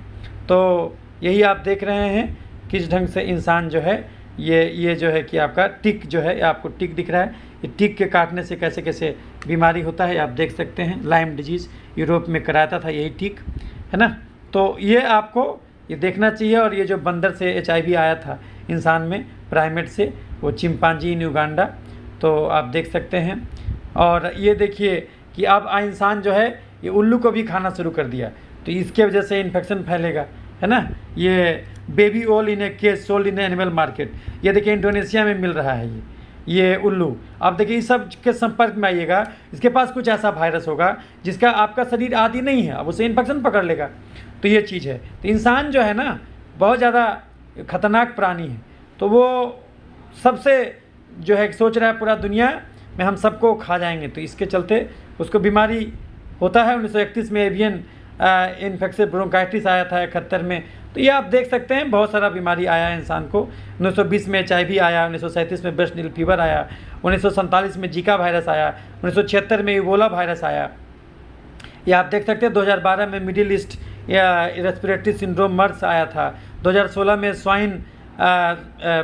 तो यही आप देख रहे हैं किस ढंग से इंसान जो है ये जो है कि आपका टिक जो है, आपको टिक दिख रहा है, ये टिक के काटने से कैसे कैसे बीमारी होता है आप देख सकते हैं। लाइम डिजीज़ यूरोप में कराता था यही टिक, है ना। तो ये आपको ये देखना चाहिए। और ये जो बंदर से HIV आया था इंसान में, प्राइमेट से, वो चिंपांजी इन युगांडा, तो आप देख सकते हैं। और ये देखिए कि अब इंसान जो है ये उल्लू को भी खाना शुरू कर दिया, तो इसके वजह से इन्फेक्शन फैलेगा, है ना। ये baby owl in a cage sold in animal market, ये देखिए इंडोनेशिया में मिल रहा है ये उल्लू। आप देखिए इस सब के संपर्क में आइएगा, इसके पास कुछ ऐसा वायरस होगा जिसका आपका शरीर आदि नहीं है, अब उसे इन्फेक्शन पकड़ लेगा। तो ये चीज़ है। तो इंसान जो है ना बहुत ज़्यादा खतरनाक प्राणी है, तो वो सबसे जो है सोच रहा है पूरा दुनिया में हम सबको खा जाएंगे, तो इसके चलते उसको बीमारी होता है। 1931 में एवियन इन्फेक्शन ब्रोंकाइटिस आया था 71 में। तो ये आप देख सकते हैं बहुत सारा बीमारी आया है इंसान को। 1920 में HIV आया, 1937 में ब्रेस्ट नील फीवर आया, 1947 में जीका वायरस आया, 1976 में इबोला वायरस आया। ये आप देख सकते हैं 2012 में मिडिल ईस्ट या रेस्पिरेटरी सिंड्रोम मर्स आया था, 2016 में स्वाइन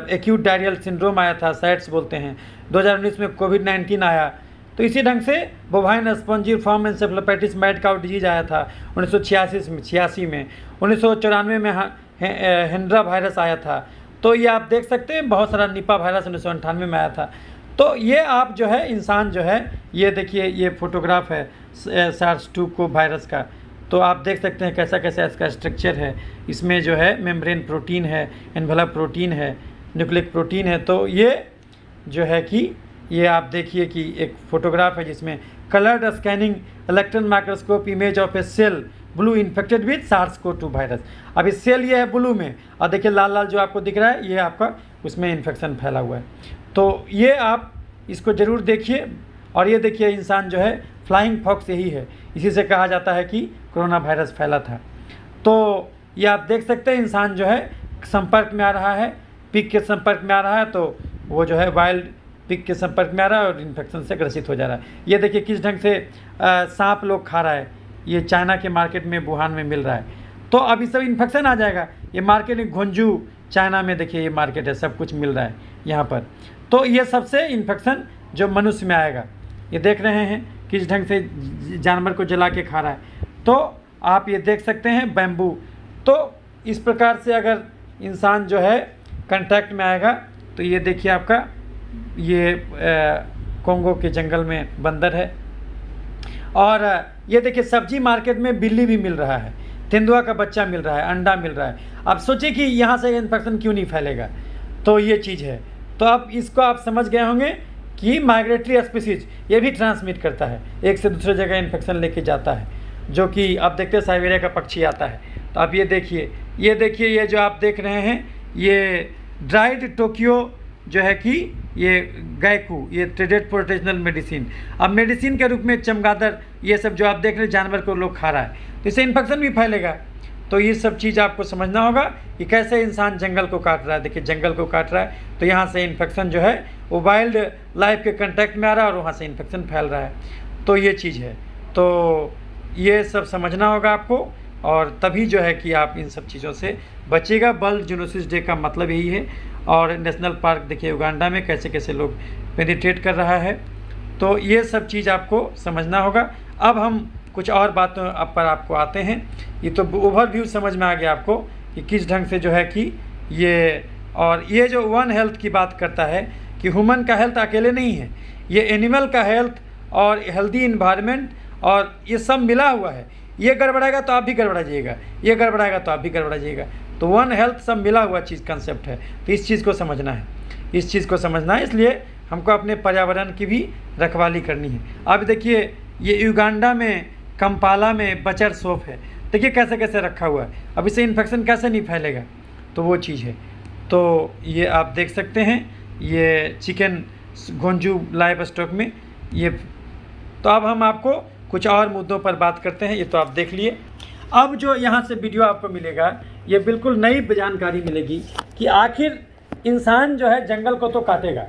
एक्यूट डायरियल सिंड्रोम आया था, सैट्स बोलते हैं, 2019 में कोविड-19 आया। तो इसी ढंग से bovine spongiform encephalopathy mad cow disease आया था 1986 में, 1994 में हेंड्रा वायरस आया था। तो ये आप देख सकते हैं बहुत सारा निपा वायरस 1998 में आया था। तो ये आप जो है इंसान जो है ये देखिए ये फोटोग्राफ है SARS-2 वायरस का, तो आप देख सकते हैं कैसा कैसा इसका स्ट्रक्चर है। इसमें जो है मेम्ब्रेन प्रोटीन है, एनवेलप प्रोटीन है, न्यूक्लिक प्रोटीन है। तो ये जो है कि ये आप देखिए कि एक फ़ोटोग्राफ है जिसमें coloured scanning electron microscope image of a cell blue infected with SARS-CoV-2 virus. अभी सेल ये है ब्लू में और देखिए लाल लाल जो आपको दिख रहा है ये आपका उसमें इन्फेक्शन फैला हुआ है। तो ये आप इसको ज़रूर देखिए। और ये देखिए इंसान जो है फ्लाइंग फॉक्स यही है, इसी से कहा जाता है कि कोरोना वायरस फैला था। तो ये आप देख सकते हैं इंसान जो है संपर्क में आ रहा है, पिग के संपर्क में आ रहा है, तो वो जो है वाइल्ड पिग के संपर्क में आ रहा है और इन्फेक्शन से ग्रसित हो जा रहा है। ये देखिए किस ढंग से सांप लोग खा रहा है, ये चाइना के मार्केट में वुहान में मिल रहा है। तो अब इस सब इन्फेक्शन आ जाएगा। ये मार्केट में घुंजू चाइना में देखिए ये मार्केट है, सब कुछ मिल रहा है यहाँ पर। तो ये सबसे इन्फेक्शन जो मनुष्य में आएगा, ये देख रहे हैं किस ढंग से जानवर को जला के खा रहा है। तो आप ये देख सकते हैं बैम्बू। तो इस प्रकार से अगर इंसान जो है कांटेक्ट में आएगा तो ये देखिए आपका ये कोंगो के जंगल में बंदर है। और ये देखिए सब्जी मार्केट में बिल्ली भी मिल रहा है, तेंदुआ का बच्चा मिल रहा है, अंडा मिल रहा है। अब सोचिए कि यहाँ से इन्फेक्शन क्यों नहीं फैलेगा। तो ये चीज़ है। तो अब इसको आप समझ गए होंगे कि माइग्रेटरी स्पीसीज ये भी ट्रांसमिट करता है, एक से दूसरे जगह इन्फेक्शन लेके जाता है, जो कि आप देखते हैं साइबेरिया का पक्षी आता है। तो आप ये देखिए, ये जो आप देख रहे हैं ये ड्राइड टोक्यो जो है कि ये गैकू, ये ट्रेडेड प्रोटेशनल मेडिसिन। अब मेडिसिन के रूप में चमगादड़ ये सब जो आप देख रहे हैं जानवर को लोग खा रहा है, तो इससे इन्फेक्शन भी फैलेगा। तो ये सब चीज़ आपको समझना होगा कि कैसे इंसान जंगल को काट रहा है। देखिए जंगल को काट रहा है तो यहाँ से इन्फेक्शन जो है वो वाइल्ड लाइफ के कांटेक्ट में आ रहा है और वहाँ से इन्फेक्शन फैल रहा है। तो ये चीज़ है। तो ये सब समझना होगा आपको, और तभी जो है कि आप इन सब चीज़ों से बचिएगा। वर्ल्ड जूनोसिस डे का मतलब यही है। और नेशनल पार्क देखिए उगांडा में कैसे कैसे लोग पेनिट्रेट कर रहा है। तो ये सब चीज़ आपको समझना होगा। अब हम कुछ और बातों पर आपको आते हैं। ये तो ओवरव्यू समझ में आ गया आपको कि किस ढंग से जो है कि ये, और ये जो वन हेल्थ की बात करता है कि ह्यूमन का हेल्थ अकेले नहीं है, ये एनिमल का हेल्थ और हेल्दी इन्वायरमेंट और ये सब मिला हुआ है। ये गड़बड़ाएगा तो आप भी गड़बड़ा जाइएगा, ये गड़बड़ाएगा तो आप भी गड़बड़ा जाइएगा। तो वन हेल्थ सब मिला हुआ चीज़ कंसेप्ट है। तो इस चीज़ को समझना है, इस चीज़ को समझना है। इसलिए हमको अपने पर्यावरण की भी रखवाली करनी है। अब देखिए ये युगांडा में कंपाला में बचर सोप है, देखिए कैसे कैसे रखा हुआ है। अब इससे इन्फेक्शन कैसे नहीं फैलेगा, तो वो चीज़ है। तो ये आप देख सकते हैं, ये चिकन गोंजू लाइव स्टॉक में ये। तो अब हम आपको कुछ और मुद्दों पर बात करते हैं। ये तो आप देख लिए। अब जो यहाँ से वीडियो आपको मिलेगा ये बिल्कुल नई जानकारी मिलेगी कि आखिर इंसान जो है जंगल को तो काटेगा,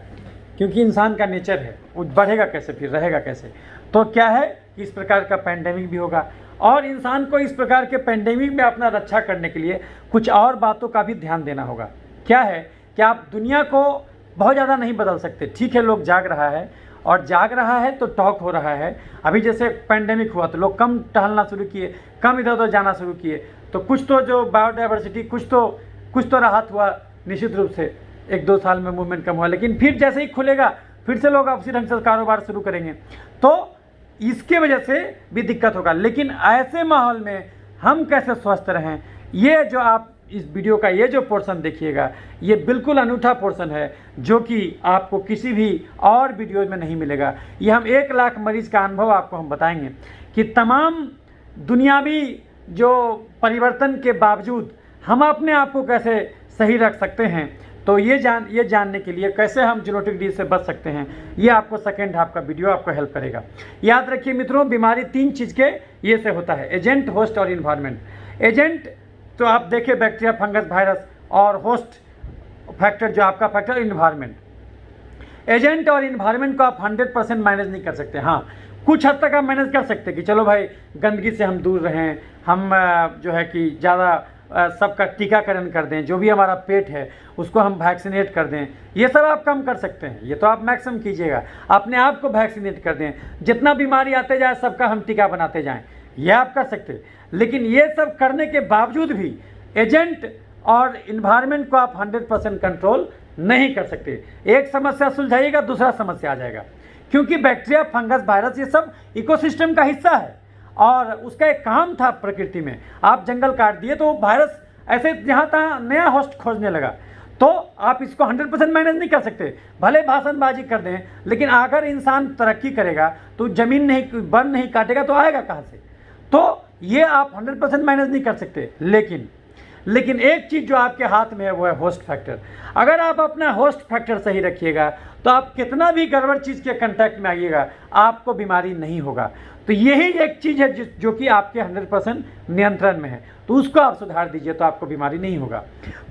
क्योंकि इंसान का नेचर है, वो बढ़ेगा कैसे, फिर रहेगा कैसे। तो क्या है कि इस प्रकार का पैंडेमिक भी होगा, और इंसान को इस प्रकार के पैंडेमिक में अपना रक्षा करने के लिए कुछ और बातों का भी ध्यान देना होगा। क्या है कि आप दुनिया को बहुत ज़्यादा नहीं बदल सकते। ठीक है, लोग जाग रहा है, और जाग रहा है तो टॉक हो रहा है। अभी जैसे पैंडेमिक हुआ तो लोग कम टहलना शुरू किए, कम इधर उधर जाना शुरू किए, तो कुछ तो जो बायोडाइवर्सिटी कुछ तो राहत हुआ निश्चित रूप से। 1-2 साल में मूवमेंट कम हुआ, लेकिन फिर जैसे ही खुलेगा फिर से लोग उसी ढंग से कारोबार शुरू करेंगे, तो इसके वजह से भी दिक्कत होगा। लेकिन ऐसे माहौल में हम कैसे स्वस्थ रहें, ये जो आप इस वीडियो का ये जो पोर्शन देखिएगा, ये बिल्कुल अनूठा पोर्शन है जो कि आपको किसी भी और वीडियो में नहीं मिलेगा। ये हम 1 लाख मरीज का अनुभव आपको हम बताएंगे कि तमाम दुनियावी जो परिवर्तन के बावजूद हम अपने आप को कैसे सही रख सकते हैं। तो ये जानने के लिए कैसे हम जूनोटिक डिजीज से बच सकते हैं, ये आपको सेकेंड हाफ का वीडियो आपको हेल्प करेगा। याद रखिए मित्रों, बीमारी 3 चीज़ के ये से होता है, एजेंट, होस्ट और इन्वायरमेंट। एजेंट तो आप देखिए बैक्टीरिया, फंगस, वायरस, और होस्ट फैक्टर जो आपका फैक्टर एनवायरनमेंट। एजेंट और इन्वायरमेंट को आप 100% मैनेज नहीं कर सकते। हाँ, कुछ हद तक आप मैनेज कर सकते हैं कि चलो भाई गंदगी से हम दूर रहें, हम जो है कि ज़्यादा सबका टीकाकरण कर दें, जो भी हमारा पेट है उसको हम वैक्सीनेट कर दें, ये सब आप कम कर सकते हैं। ये तो आप मैक्सिमम कीजिएगा, अपने आप को वैक्सीनेट कर दें, जितना बीमारी आते जाए सबका हम टीका बनाते जाएं, ये आप कर सकते हैं। लेकिन ये सब करने के बावजूद भी एजेंट और इन्वायरमेंट को आप 100% कंट्रोल नहीं कर सकते। एक समस्या सुलझाइएगा, दूसरा समस्या आ जाएगा, क्योंकि बैक्टीरिया, फंगस, वायरस ये सब इकोसिस्टम का हिस्सा है और उसका एक काम था प्रकृति में। आप जंगल काट दिए तो वायरस ऐसे जहाँ तहाँ नया होस्ट खोजने लगा। तो आप इसको 100% मैनेज नहीं कर सकते, भले भाषणबाजी कर दें, लेकिन अगर इंसान तरक्की करेगा तो ज़मीन नहीं, वन नहीं काटेगा तो आएगा कहाँ से। तो ये आप 100% मैनेज नहीं कर सकते। लेकिन एक चीज़ जो आपके हाथ में है वो है होस्ट फैक्टर। अगर आप अपना होस्ट फैक्टर सही रखिएगा तो आप कितना भी गड़बड़ चीज़ के कांटेक्ट में आइएगा आपको बीमारी नहीं होगा। तो यही एक चीज़ है जो कि आपके 100% नियंत्रण में है, तो उसको आप सुधार दीजिए तो आपको बीमारी नहीं होगा।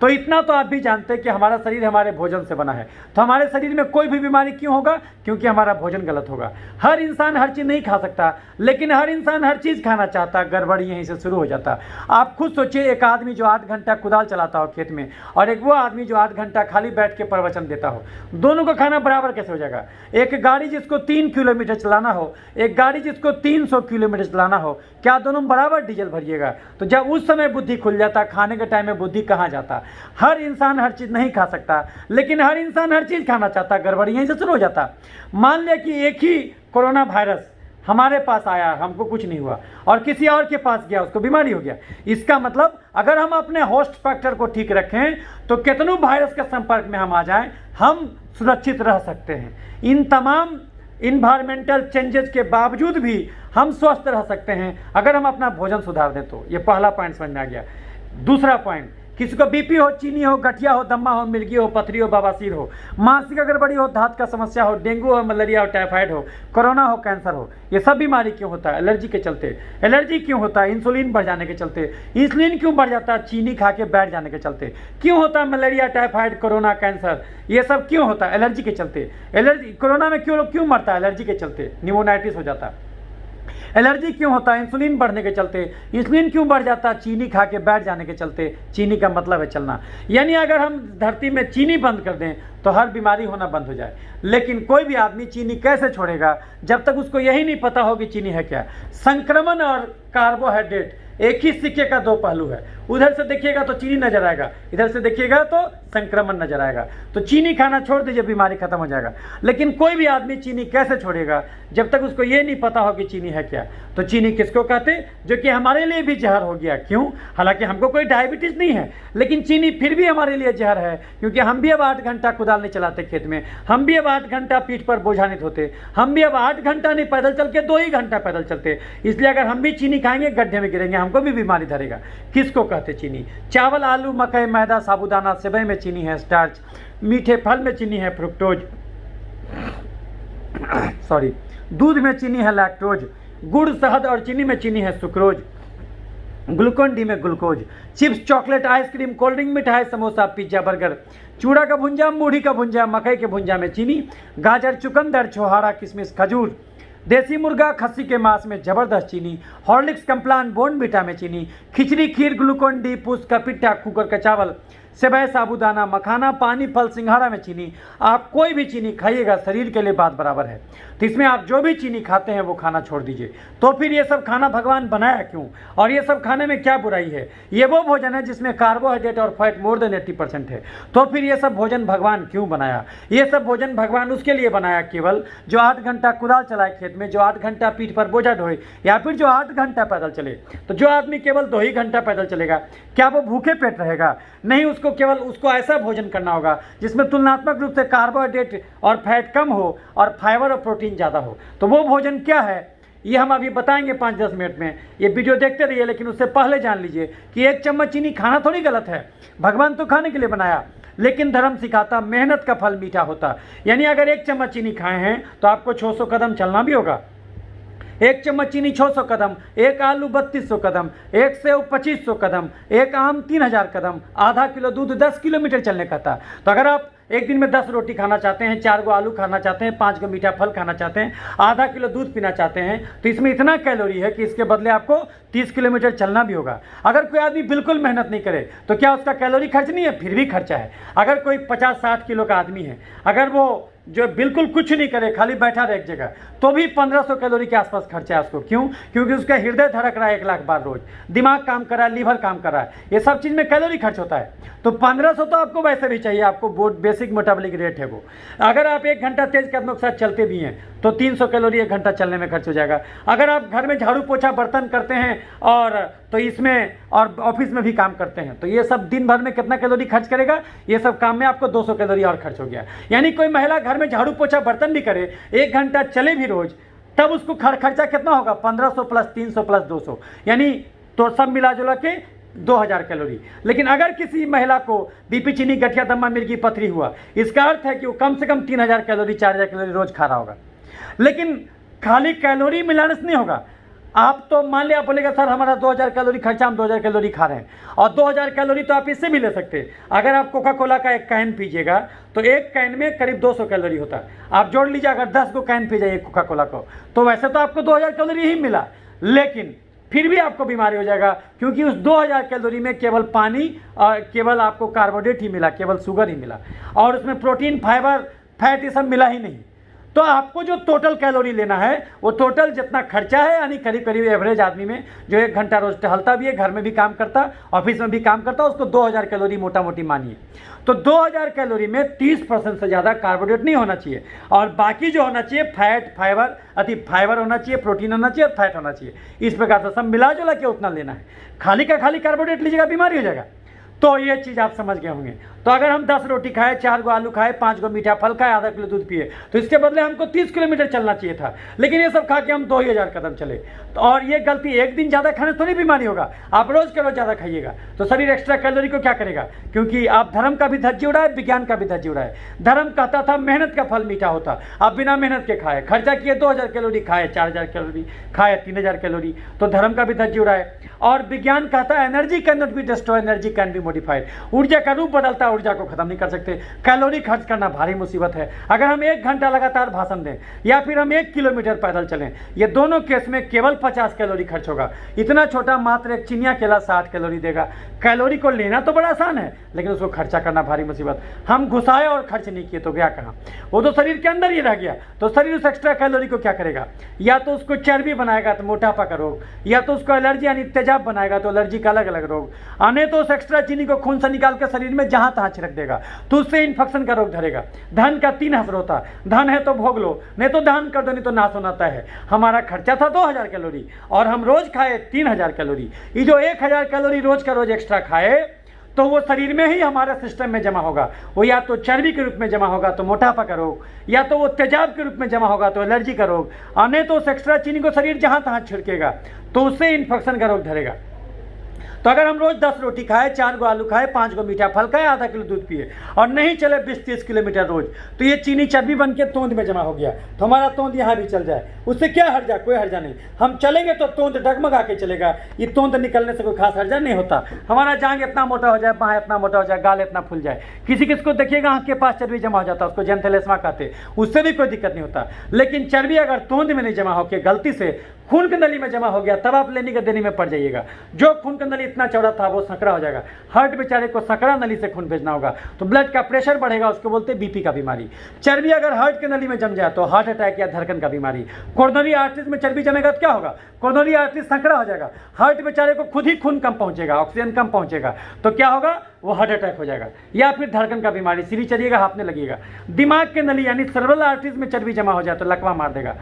तो इतना तो आप भी जानते हैं कि हमारा शरीर हमारे भोजन से बना है, तो हमारे शरीर में कोई भी बीमारी क्यों होगा, क्योंकि हमारा भोजन गलत होगा। हर इंसान हर चीज़ नहीं खा सकता, लेकिन हर इंसान हर चीज़ खाना चाहता। गड़बड़ी यहीं से शुरू हो जाता। आप खुद सोचिए, एक आदमी जो 8 घंटा कुदाल चलाता हो खेत में, और एक वो आदमी जो 8 घंटा खाली बैठ के प्रवचन देता हो, दोनों का खाना बराबर कैसे हो जाएगा? एक गाड़ी जिसको 3 किलोमीटर चलाना हो, एक गाड़ी जिसको 300 किलोमीटर चलाना हो, क्या दोनों बराबर डीजल भरिएगा? तो जब उस समय बुद्धि खुल जाता, खाने के टाइम में बुद्धि कहाँ जाता? हर इंसान हर चीज़ नहीं खा सकता, लेकिन हर इंसान हर चीज़ खाना चाहता। गड़बड़ी यहीं से शुरू हो जाता। मान लिया कि एक ही कोरोना वायरस हमारे पास आया, हमको कुछ नहीं हुआ, और किसी और के पास गया, उसको बीमारी हो गया। इसका मतलब अगर हम अपने होस्ट फैक्टर को ठीक रखें तो कितनों वायरस के संपर्क में हम आ जाएं, हम सुरक्षित रह सकते हैं। इन तमाम इन्वायरमेंटल चेंजेस के बावजूद भी हम स्वस्थ रह सकते हैं अगर हम अपना भोजन सुधार दें तो। ये पहला पॉइंट समझ में आ गया। दूसरा पॉइंट, किसी को बीपी हो, चीनी हो, गठिया हो, दम्मा हो, मिर्गी हो, पथरी हो, बवासीर हो, मानसिक गड़बड़ी हो, दांत का समस्या हो, डेंगू हो, मलेरिया हो, टाइफाइड हो, कोरोना हो, कैंसर हो, ये सब बीमारी क्यों होता है? एलर्जी के चलते। एलर्जी क्यों होता है? इंसुलिन बढ़ जाने के चलते। इंसुलिन क्यों बढ़ जाता है? चीनी खा के बैठ जाने के चलते। क्यों होता है मलेरिया, टाइफाइड, कोरोना, कैंसर? ये सब क्यों होता है? एलर्जी के चलते। एलर्जी, कोरोना में क्यों मरता है? एलर्जी के चलते, निमोनाइटिस हो जाता है। एलर्जी क्यों होता है? इंसुलिन बढ़ने के चलते। इंसुलिन क्यों बढ़ जाता है? चीनी खा के बैठ जाने के चलते। चीनी का मतलब है चलना। यानी अगर हम धरती में चीनी बंद कर दें तो हर बीमारी होना बंद हो जाए। लेकिन कोई भी आदमी चीनी कैसे छोड़ेगा जब तक उसको यही नहीं पता हो कि चीनी है क्या। संक्रमण और कार्बोहाइड्रेट एक ही सिक्के का दो पहलू है। उधर से देखिएगा तो चीनी नजर आएगा, इधर से देखिएगा तो संक्रमण नजर आएगा। तो चीनी खाना छोड़ दीजिए, बीमारी खत्म हो जाएगा। लेकिन कोई भी आदमी चीनी कैसे छोड़ेगा जब तक उसको ये नहीं पता हो कि चीनी है क्या। तो चीनी किसको कहते? जो कि हमारे लिए भी जहर हो गया। क्यों? हालांकि हमको कोई डायबिटीज नहीं है, लेकिन चीनी फिर भी हमारे लिए जहर है, क्योंकि हम भी अब 8 घंटा कुदाल नहीं चलाते खेत में, हम भी अब 8 घंटा पीठ पर बोझा नहीं ढोते, हम भी अब 8 घंटा नहीं पैदल चल के 2 ही घंटा पैदल चलते। इसलिए अगर हम भी चीनी खाएंगे गड्ढे में गिरेंगे, हमको भी बीमारी धरेगा। किसको कहते चीनी? चावल, आलू, मकई, मैदा, साबूदाना, सेवई में चीनी है स्टार्च, मीठे फल में चीनी है फ्रुक्टोज, दूध में चीनी है लैक्टोज, गुड़, शहद और चीनी में चीनी है सुक्रोज, ग्लूकोन डी में glucose, chips, chocolate, ice cream, cold drink, मिठाई, समोसा, पिज्जा, बर्गर, चूड़ा का भुंजा, मूढ़ी का भुंजा, मकई के भुंजा में चीनी, गाजर, चुकंदर, छोहाड़ा, किशमिश, खजूर, देसी मुर्गा, खस्सी के मांस में जबरदस्त चीनी, हॉर्लिक्स, कम्प्लान, बोर्नविटा में चीनी, खिचड़ी, खीर, ग्लूकोन डी, पुष्ट का पिट्ठा, कुकर का चावल, सेवई, साबूदाना, मखाना, पानी, फल, सिंघाड़ा में चीनी। आप कोई भी चीनी खाइएगा शरीर के लिए बात बराबर है। तो इसमें आप जो भी चीनी खाते हैं वो खाना छोड़ दीजिए। तो फिर ये सब खाना भगवान बनाया क्यों, और ये सब खाने में क्या बुराई है? ये वो भोजन है जिसमें कार्बोहाइड्रेट और फैट मोर देन 80% है। तो फिर ये सब भोजन भगवान क्यों बनाया? ये सब भोजन भगवान उसके लिए बनाया केवल जो 8 घंटा कुदाल चलाए खेत में, जो 8 घंटा पीठ पर बोझा ढोए, या फिर जो 8 घंटा पैदल चले। तो जो आदमी केवल 2 ही घंटा पैदल चलेगा, क्या वो भूखे पेट रहेगा? नहीं, उसको केवल उसको ऐसा भोजन करना होगा जिसमें तुलनात्मक रूप से कार्बोहाइड्रेट और फैट कम हो और फाइबर और प्रोटीन ज़्यादा हो। तो वो भोजन क्या है ये हम अभी बताएंगे 5-10 मिनट में। ये वीडियो देखते रहिए, लेकिन उससे पहले जान लीजिए कि 1 चम्मच चीनी खाना थोड़ी गलत है। भगवान तो खाने के लिए बनाया, लेकिन धर्म सिखाता मेहनत का फल मीठा होता। यानी अगर 1 चम्मच चीनी खाए हैं तो आपको 600 कदम चलना भी होगा। 1 चम्मच चीनी 600 कदम, 1 आलू 3200 कदम, 1 सेव 2500 कदम, 1 आम 3000 कदम, आधा किलो दूध 10 किलोमीटर चलने का था। तो अगर आप एक दिन में 10 रोटी खाना चाहते हैं, 4 गो आलू खाना चाहते हैं, 5 गो मीठा फल खाना चाहते हैं, आधा किलो दूध पीना चाहते हैं, तो इसमें इतना कैलोरी है कि इसके बदले आपको 30 किलोमीटर चलना भी होगा। अगर कोई आदमी बिल्कुल मेहनत नहीं करे तो क्या उसका कैलोरी खर्च नहीं है? फिर भी खर्चा है। अगर कोई 50-60 किलो का आदमी है, अगर वो जो बिल्कुल कुछ नहीं करे, खाली बैठा रहे एक जगह, तो भी 1500 कैलोरी के आसपास खर्चा है उसको। क्यों? क्योंकि उसका हृदय धड़क रहा है 1 लाख बार रोज, दिमाग काम कर रहा है, लीवर काम कर रहा है, ये सब चीज़ में कैलोरी खर्च होता है। तो 1500 तो आपको वैसे भी चाहिए, आपको बेसिक मेटाबॉलिक रेट है वो। अगर आप 1 घंटा तेज कदमों के साथ चलते भी हैं तो 300 कैलोरी 1 घंटा चलने में खर्च हो जाएगा। अगर आप घर में झाड़ू पोछा बर्तन करते हैं और तो इसमें और ऑफिस में भी काम करते हैं, तो ये सब दिन भर में कितना कैलोरी खर्च करेगा? ये सब काम में आपको 200 कैलोरी और खर्च हो गया। यानी कोई महिला घर में झाड़ू पोछा बर्तन भी करे, 1 घंटा चले भी रोज, तब उसको खर्चा कितना होगा? 1500 प्लस 300 प्लस 200, यानी तो सब मिला जुला के 2000 कैलोरी। लेकिन अगर किसी महिला को बीपी, चीनी, गठिया, दमा, मिर्गी, पथरी हुआ, इसका अर्थ है कि वो कम से कम 3000 कैलोरी 4000 कैलोरी रोज खा रहा होगा। लेकिन खाली कैलोरी मिलाने से नहीं होगा। आप तो मान लिया, बोलेगा सर हमारा 2000 कैलोरी खर्चा, हम 2000 कैलोरी खा रहे हैं, और 2000 कैलोरी तो आप इससे भी ले सकते हैं। अगर आप कोका कोला का 1 कैन पीजिएगा तो 1 कैन में करीब 200 कैलोरी होता है। आप जोड़ लीजिए, अगर 10 को कैन पी जाइए कोका कोला को, तो वैसे तो आपको 2000 कैलोरी ही मिला, लेकिन फिर भी आपको बीमारी हो जाएगा, क्योंकि उस 2000 कैलोरी में केवल पानी और केवल आपको कार्बोहाइड्रेट ही मिला, केवल शुगर ही मिला, और उसमें प्रोटीन, फाइबर, फैट, ये सब मिला ही नहीं। तो आपको जो टोटल कैलोरी लेना है वो टोटल जितना खर्चा है, यानी करीब करीब एवरेज आदमी में जो 1 घंटा रोज टहलता भी है, घर में भी काम करता, ऑफिस में भी काम करता, उसको 2000 कैलोरी मोटा मोटी मानिए। तो 2000 कैलोरी में 30% से ज़्यादा कार्बोहाइड्रेट नहीं होना चाहिए, और बाकी जो होना चाहिए फैट, फाइबर, फाइबर होना चाहिए, प्रोटीन होना चाहिए और फैट होना चाहिए। इस प्रकार से सब मिला जुला के उतना लेना है। खाली का खाली कार्बोहाइड्रेट लीजिएगा बीमारी हो जाएगा। तो ये चीज़ आप समझ गए होंगे। तो अगर हम 10 रोटी खाए, 4 आलू खाए, 5 मीठा फल खाए, आधा किलो दूध पिए, तो इसके बदले हमको 30 किलोमीटर चलना चाहिए था, लेकिन ये सब खा के हम 2000 कदम चले। तो और ये गलती, एक दिन ज़्यादा खाने थोड़ी बीमारी होगा, आप रोज़ के रोज़ ज़्यादा खाइएगा तो शरीर एक्स्ट्रा कैलोरी को क्या करेगा, क्योंकि आप धर्म का भी धज्जी उड़ाए, विज्ञान का भी धज्जी उड़ाए। धर्म कहता था मेहनत का फल मीठा होता, आप बिना मेहनत के खाए, खर्चा किए 2000 कैलोरी, खाए 4000 कैलोरी, खाए 3000 कैलोरी, तो धर्म का भी धज्जी उड़ाए। और विज्ञान कहता है energy can not be destroy, energy can be modified. ऊर्जा का रूप बदलता है, ऊर्जा को खत्म नहीं कर सकते। कैलोरी खर्च करना भारी मुसीबत है। अगर हम 1 घंटा लगातार भाषण दें या फिर हम 1 किलोमीटर पैदल चलें, ये दोनों केस में केवल 50 कैलोरी खर्च होगा। इतना छोटा मात्र एक चिनिया केला 60 कैलोरी देगा। कैलोरी को लेना तो बड़ा आसान है, लेकिन उसको खर्चा करना भारी मुसीबत। हम घुसाए और खर्च नहीं किए तो गया कहाँ, वो तो शरीर के अंदर ही रह गया। तो शरीर उस एक्स्ट्रा कैलोरी को क्या करेगा, या तो उसको चर्बी बनाएगा तो मोटापा का रोग, या तो उसको एलर्जी यानी तेजाब बनाएगा तो एलर्जी का अलग अलग रोग, आने तो उस एक्स्ट्रा चीनी को खून से निकाल के शरीर में जहां तहां छिड़क देगा, तो उससे इन्फेक्शन का रोग धरेगा। धन का 3 असर होता है, धन है तो भोग लो, नहीं तो दान कर दो, नहीं तो नाश होना तय है। हमारा खर्चा था 2000 कैलोरी और हम रोज खाए 3000 कैलोरी। ये जो 1000 कैलोरी रोज का रोज एक्स्ट्रा खाए तो वो शरीर में ही हमारे सिस्टम में जमा होगा। वो या तो चर्बी के रूप में जमा होगा तो मोटापा का रोग, या तो वो तेजाब के रूप में जमा होगा तो एलर्जी का रोग, आने तो उस एक्स्ट्रा चीनी को शरीर जहां तहां छिड़केगा तो उससे इन्फेक्शन का रोग धरेगा। तो अगर हम रोज 10 रोटी खाए, 4 आलू खाए, 5 मीठा फल खाए, आधा किलो दूध पिए और नहीं चले 20-30 किलोमीटर रोज, तो ये चीनी चर्बी बन के तोंद में जमा हो गया। तो हमारा तोंद यहाँ भी चल जाए, उससे क्या हर्जा, कोई हर्जा नहीं। हम चलेंगे तो तोंद डगमगा के चलेगा, ये तोंद निकलने से कोई खास हर्जा नहीं होता। हमारा जांग इतना मोटा हो जाए, बाँह इतना मोटा हो जाए, गाल इतना फूल जाए, किसी किसी को देखिएगा आँख के पास चर्बी जमा हो जाता है, उसको जेंथेलेस्मा कहते, उससे भी कोई दिक्कत नहीं होता। लेकिन चर्बी अगर तोंद में नहीं जमा हो के गलती से खून की नली में जमा हो गया, तब आप लेने के देने में पड़ जाइएगा। जो खून की नली इतना चौड़ा था वो संकरा हो जाएगा। हार्ट बेचारे को संकरा नली से खून भेजना होगा, तो ब्लड का प्रेशर बढ़ेगा, उसको बोलते हैं बीपी का बीमारी। चर्बी अगर हार्ट की नली में जम जाए तो हार्ट अटैक या धड़कन का बीमारी। कोरोनरी आर्टरीज में चर्बी जमेगा तो क्या होगा, कोरोनरी आर्टरीज संकरा हो जाएगा, हार्ट बेचारे को खुद ही खून कम पहुंचेगा, ऑक्सीजन कम पहुंचेगा, तो क्या होगा, वो हार्ट अटैक हो जाएगा या फिर धड़कन का बीमारी, सीढ़ी चढ़िएगा हांफने लगेगा। दिमाग के नली यानी सर्वल आर्टरीज में चर्बी जमा हो जाए तो लकवा मार देगा।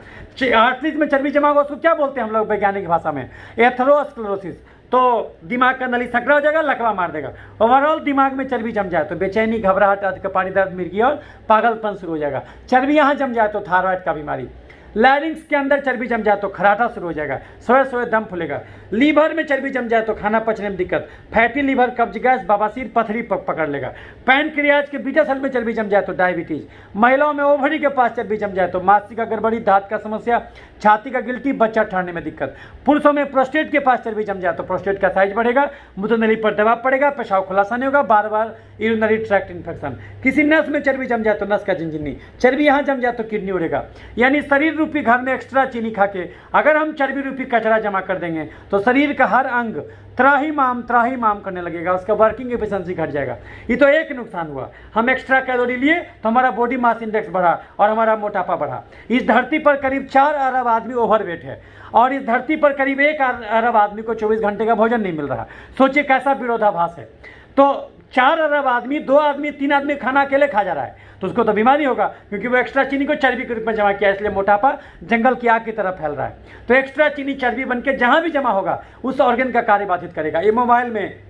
आर्टरीज में चर्बी जमा होगा उसको क्या बोलते हैं हम लोग वैज्ञानिक भाषा में, एथेरोस्क्लेरोसिस। तो दिमाग का नली संकरा हो जाएगा, लकवा मार देगा। ओवरऑल दिमाग में चर्बी जम जाए तो बेचैनी, घबराहट, कपाड़ी दर्द, मिर्गी और पागलपन शुरू हो जाएगा। चर्बी यहाँ जम जाए तो थायराइड का बीमारी। लैरिंग्स के अंदर चर्बी जम जाए तो खराटा शुरू हो जाएगा, सोए सोए दम फूलेगा। लीवर में चर्बी जम जाए तो खाना पचने में दिक्कत, फैटी लीवर, कब्ज गैस, बवासीर, पथरी पकड़ लेगा। पैनक्रियाज के बीटा सेल में चर्बी जम जाए तो डायबिटीज। महिलाओं में ओवरी के पास चर्बी जम जाए तो मानसिक गड़बड़ी, दांत का समस्या, छाती का गिल्टी, बच्चा ठहरने में दिक्कत। पुरुषों में प्रोस्टेट के पास चर्बी जम जाए तो प्रोस्टेट का साइज बढ़ेगा, मूत्रनली पर दबाव पड़ेगा, पेशाब खुलासा नहीं होगा, बार बार यूरिनरी ट्रैक्ट इन्फेक्शन। किसी नस में चर्बी जम जाए तो नस का झिनझिनी, चर्बी यहाँ जम जाए तो किडनी उड़ेगा। यानी शरीर रूपी घर में एक्स्ट्रा चीनी खा के अगर हम चर्बी रूपी कचरा जमा कर देंगे तो शरीर का हर अंग त्राही माम करने लगेगा, उसका वर्किंग एफिशिएंसी घट जाएगा। ये तो एक नुकसान हुआ, हम एक्स्ट्रा कैलोरी लिए तो हमारा बॉडी मास इंडेक्स बढ़ा और हमारा मोटापा बढ़ा। इस धरती पर करीब 4 अरब आदमी ओवरवेट है और इस धरती पर करीब 1 अरब आदमी को 24 घंटे का भोजन नहीं मिल रहा। सोचिए कैसा विरोधाभास है। तो 4 अरब आदमी, 2 आदमी, 3 आदमी खाना अकेले खा जा रहा है, तो उसको तो बीमारी होगा क्योंकि वो एक्स्ट्रा चीनी को चर्बी के रूप में जमा किया, इसलिए मोटापा जंगल की आग की तरह फैल रहा है। तो एक्स्ट्रा चीनी चर्बी बन के जहाँ भी जमा होगा उस ऑर्गन का कार्य बाधित करेगा। ये मोबाइल में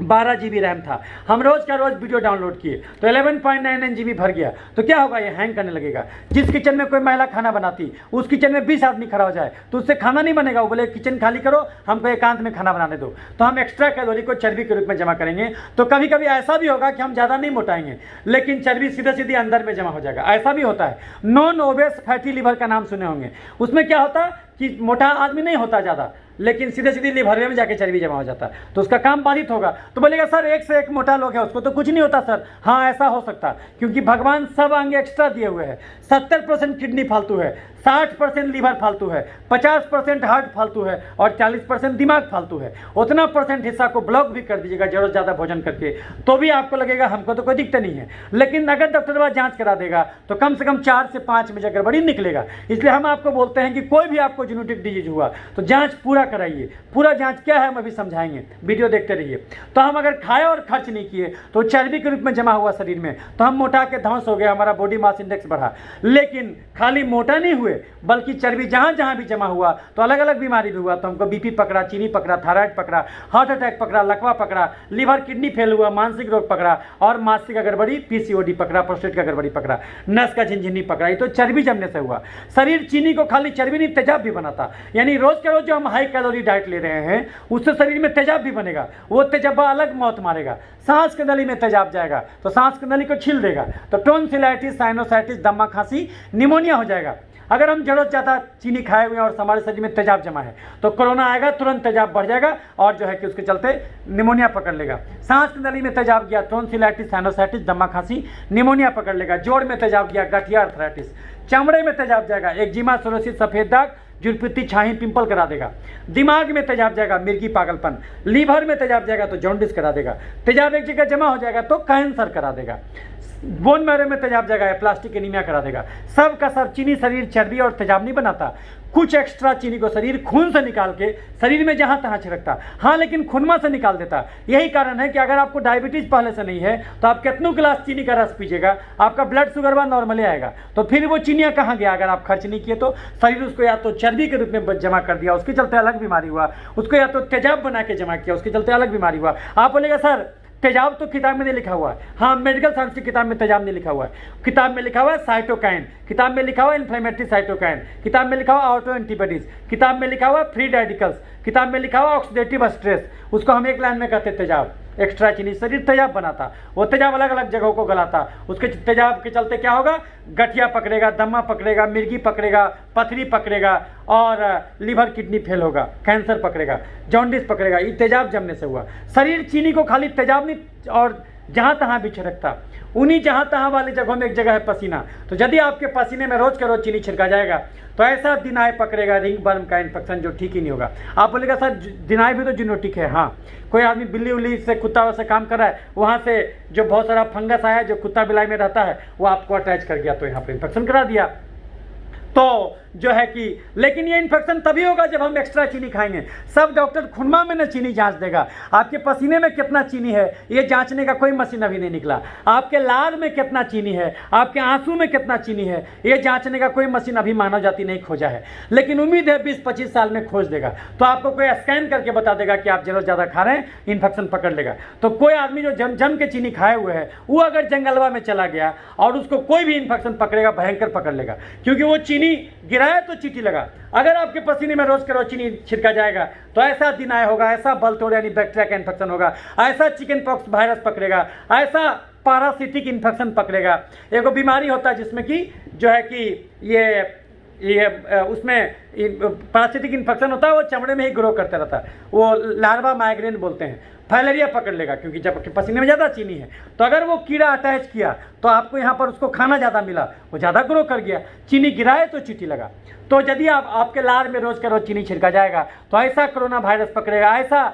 12 GB रैम था, हम रोज का रोज वीडियो डाउनलोड किए तो 11.99 GB भर गया, तो क्या होगा, ये हैंग करने लगेगा। जिस किचन में कोई महिला खाना बनाती उस किचन में 20 आदमी खड़ा हो जाए तो उससे खाना नहीं बनेगा। वो बोले किचन खाली करो, हमको एकांत में खाना बनाने दो। तो हम एक्स्ट्रा कैलोरी को चर्बी के रूप में जमा करेंगे। तो कभी कभी ऐसा भी होगा कि हम ज़्यादा नहीं मोटाएंगे लेकिन चर्बी सीधे सीधे अंदर में जमा हो जाएगा। ऐसा भी होता है। नॉन ओबेस फैटी लीवर का नाम सुने होंगे। उसमें क्या होता है कि मोटा आदमी नहीं होता ज़्यादा, लेकिन सीधे सीधे लीवर में जाके चर्बी जमा हो जाता है, तो उसका काम बाधित होगा। तो बोलेगा सर एक से एक मोटा लोग है उसको तो कुछ नहीं होता सर। हाँ ऐसा हो सकता, क्योंकि भगवान सब अंग एक्स्ट्रा दिए हुए हैं। 70% किडनी फालतू है, 60% लीवर फालतू है, 50% हार्ट फालतू है और 40% दिमाग फालतू है। उतना परसेंट हिस्सा को ब्लॉक भी कर दीजिएगा जरूरत ज़्यादा भोजन करके, तो भी आपको लगेगा हमको तो कोई दिक्कत नहीं है। लेकिन अगर डॉक्टर जांच करा देगा तो कम से कम 4 से 5 में गड़बड़ी निकलेगा। इसलिए हम आपको बोलते हैं कि कोई भी आपको जेनेटिक डिजीज हुआ तो जांच पूरा कराइए। पूरा जांच क्या है हम अभी समझाएंगे, वीडियो देखते रहिए। तो हम अगर खाए और खर्च नहीं किए तो चर्बी के रूप में जमा हुआ शरीर में, तो हम मोटा के ध्वंस हो गए, हमारा बॉडी मास इंडेक्स बढ़ा। लेकिन खाली मोटा नहीं हुए बल्कि चर्बी जहां जहां भी जमा हुआ तो अलग अलग बीमारी भी हुआ। तो हमको बीपी पकड़ा, चीनी पकड़ा, थायराइड पकड़ा, हार्ट अटैक पकड़ा, लकवा पकड़ा, लीवर किडनी फेल हुआ, मानसिक रोग पकड़ा और मानसिक गड़बड़ी पीसीओडी पकड़ा, प्रोस्टेट का गड़बड़ी पकड़ा, नस का झिनझिनी पकड़ा। ये तो चर्बी जमने से हुआ। शरीर चीनी को खाली चर्बी नहीं तेजाब भी बनाता, यानी रोज का रोज जो हम हाई कैलोरी डाइट ले रहे हैं उससे शरीर में तेजाब भी बनेगा। वो तेजाब अलग मौत मारेगा, सांस की नली में तेजाब जाएगा तो सांस की नली को छील देगा, तो टोन्सिलाइटिस, साइनोसाइटिस, दमा, खांसी, निमोनिया हो जाएगा। अगर हम जरूरत ज़्यादा चीनी खाए हुए हैं और हमारे शरीर में तेजाब जमा है तो कोरोना आएगा, तुरंत तेजाब बढ़ जाएगा और जो है कि उसके चलते निमोनिया पकड़ लेगा। सांस की नली में तेजाब गया, टोन्सिलाइटिस, साइनोसाइटिस, दमा, खांसी, निमोनिया पकड़ लेगा। जोड़ में तेजाब गया, गठिया, अर्थराइटिस। चमड़े में तेजाब जाएगा, एक्जिमा, सोरोसिस, सफेद दाग, जुड़पत्ती, छाही, पिंपल करा देगा। दिमाग में तेजाब जाएगा, मिर्गी, पागलपन। लीवर में तेजाब जाएगा तो जॉन्डिस करा देगा। तेजाब एक जगह जमा हो जाएगा तो कैंसर करा देगा। बोन मैरो में तेजाब जाएगा, प्लास्टिक एनीमिया करा देगा। सब का सब चीनी शरीर चर्बी और तेजाब नहीं बनाता, कुछ एक्स्ट्रा चीनी को शरीर खून से निकाल के शरीर में जहां तहां छिड़कता। हाँ, लेकिन खूनमा से निकाल देता। यही कारण है कि अगर आपको डायबिटीज पहले से नहीं है तो आप कितनों गिलास चीनी का रस पीजिएगा, आपका ब्लड शुगर वा नॉर्मली आएगा। तो फिर वो चीनियाँ कहाँ गया? अगर आप खर्च नहीं किए तो शरीर उसको या तो चर्बी के रूप में जमा कर दिया, उसके चलते अलग बीमारी हुआ, उसको या तो तेजाब बना के जमा किया, उसके चलते अलग बीमारी हुआ। आप बोलेगा सर तेजाब तो किताब में नहीं लिखा हुआ है। हाँ, मेडिकल साइंस की किताब में तेजाब नहीं लिखा हुआ है। किताब में लिखा हुआ है साइटोकाइन, किताब में लिखा हुआ है इन्फ्लेमेटरी साइटोकाइन, किताब में लिखा हुआ ऑटो एंटीबॉडीज, किताब में लिखा हुआ फ्री रेडिकल्स, किताब में लिखा हुआ ऑक्सीडेटिव स्ट्रेस। उसको हम एक लाइन में कहते तेजाब। एक्स्ट्रा चीनी शरीर तेजाब बनाता, वो तेजाब अलग अलग जगहों को गलाता। उसके तेजाब के चलते क्या होगा? गठिया पकड़ेगा, दमा पकड़ेगा, मिर्गी पकड़ेगा, पथरी पकड़ेगा और लीवर किडनी फेल होगा, कैंसर पकड़ेगा, जॉन्डिस पकड़ेगा। ये तेजाब जमने से हुआ। शरीर चीनी को खाली तेजाब नहीं और जहाँ तहाँ भी छिड़कता, उन्हीं जहाँ तहाँ वाली जगहों में एक जगह है पसीना। तो यदि आपके पसीने में रोज का रोज चीनी छिड़का जाएगा तो ऐसा दिनाय पकड़ेगा, रिंग वर्म का इन्फेक्शन, जो ठीक ही नहीं होगा। आप बोलेगा सर दिनाय भी तो जीनोटिक है। हाँ, कोई आदमी बिल्ली उल्ली से, कुत्ता से काम कर रहा है, वहाँ से जो बहुत सारा फंगस आया जो कुत्ता बिलाई में रहता है वो आपको अटैच कर गया तो यहाँ पर इन्फेक्शन करा दिया। तो जो है कि लेकिन ये इन्फेक्शन तभी होगा जब हम एक्स्ट्रा चीनी खाएंगे। सब डॉक्टर खुरमा में न चीनी जांच देगा, आपके पसीने में कितना चीनी है ये जांचने का कोई मशीन अभी नहीं निकला। आपके लार में कितना चीनी है, आपके आंसू में कितना चीनी है ये जांचने का कोई मशीन अभी मानव जाति नहीं खोजा है। लेकिन उम्मीद है 20-25 साल में खोज देगा तो आपको कोई स्कैन करके बता देगा कि आप जरूरत ज़्यादा खा रहे हैं, इन्फेक्शन पकड़ लेगा। तो कोई आदमी जो जम के चीनी खाए हुए है वो अगर जंगलवा में चला गया और उसको कोई भी इन्फेक्शन पकड़ेगा, भयंकर पकड़ लेगा, क्योंकि वो चीनी गिराया तो चीटी लगा। अगर आपके पसीने में रोज के रोज चीनी छिड़का जाएगा तो ऐसा दिनाय होगा, ऐसा बलतोड़ यानी बैक्टीरिया का इन्फेक्शन होगा, ऐसा चिकन पॉक्स वायरस पकड़ेगा, ऐसा पैरासिटिक इन्फेक्शन पकड़ेगा। एक बीमारी होता है जिसमें कि जो है कि ये उसमें पैरासिटिक इन्फेक्शन होता है, वो चमड़े में ही ग्रो करता रहता है, वो लार्वा माइग्रेन बोलते हैं। फाइलेरिया पकड़ लेगा क्योंकि जब पसीने में ज़्यादा चीनी है तो अगर वो कीड़ा अटैच किया तो आपको यहाँ पर उसको खाना ज़्यादा मिला, वो ज़्यादा ग्रो कर गया, चीनी गिराए तो चीटी लगा। तो यदि आपके लार में रोज का रोज चीनी छिड़का जाएगा तो ऐसा कोरोना वायरस पकड़ेगा, ऐसा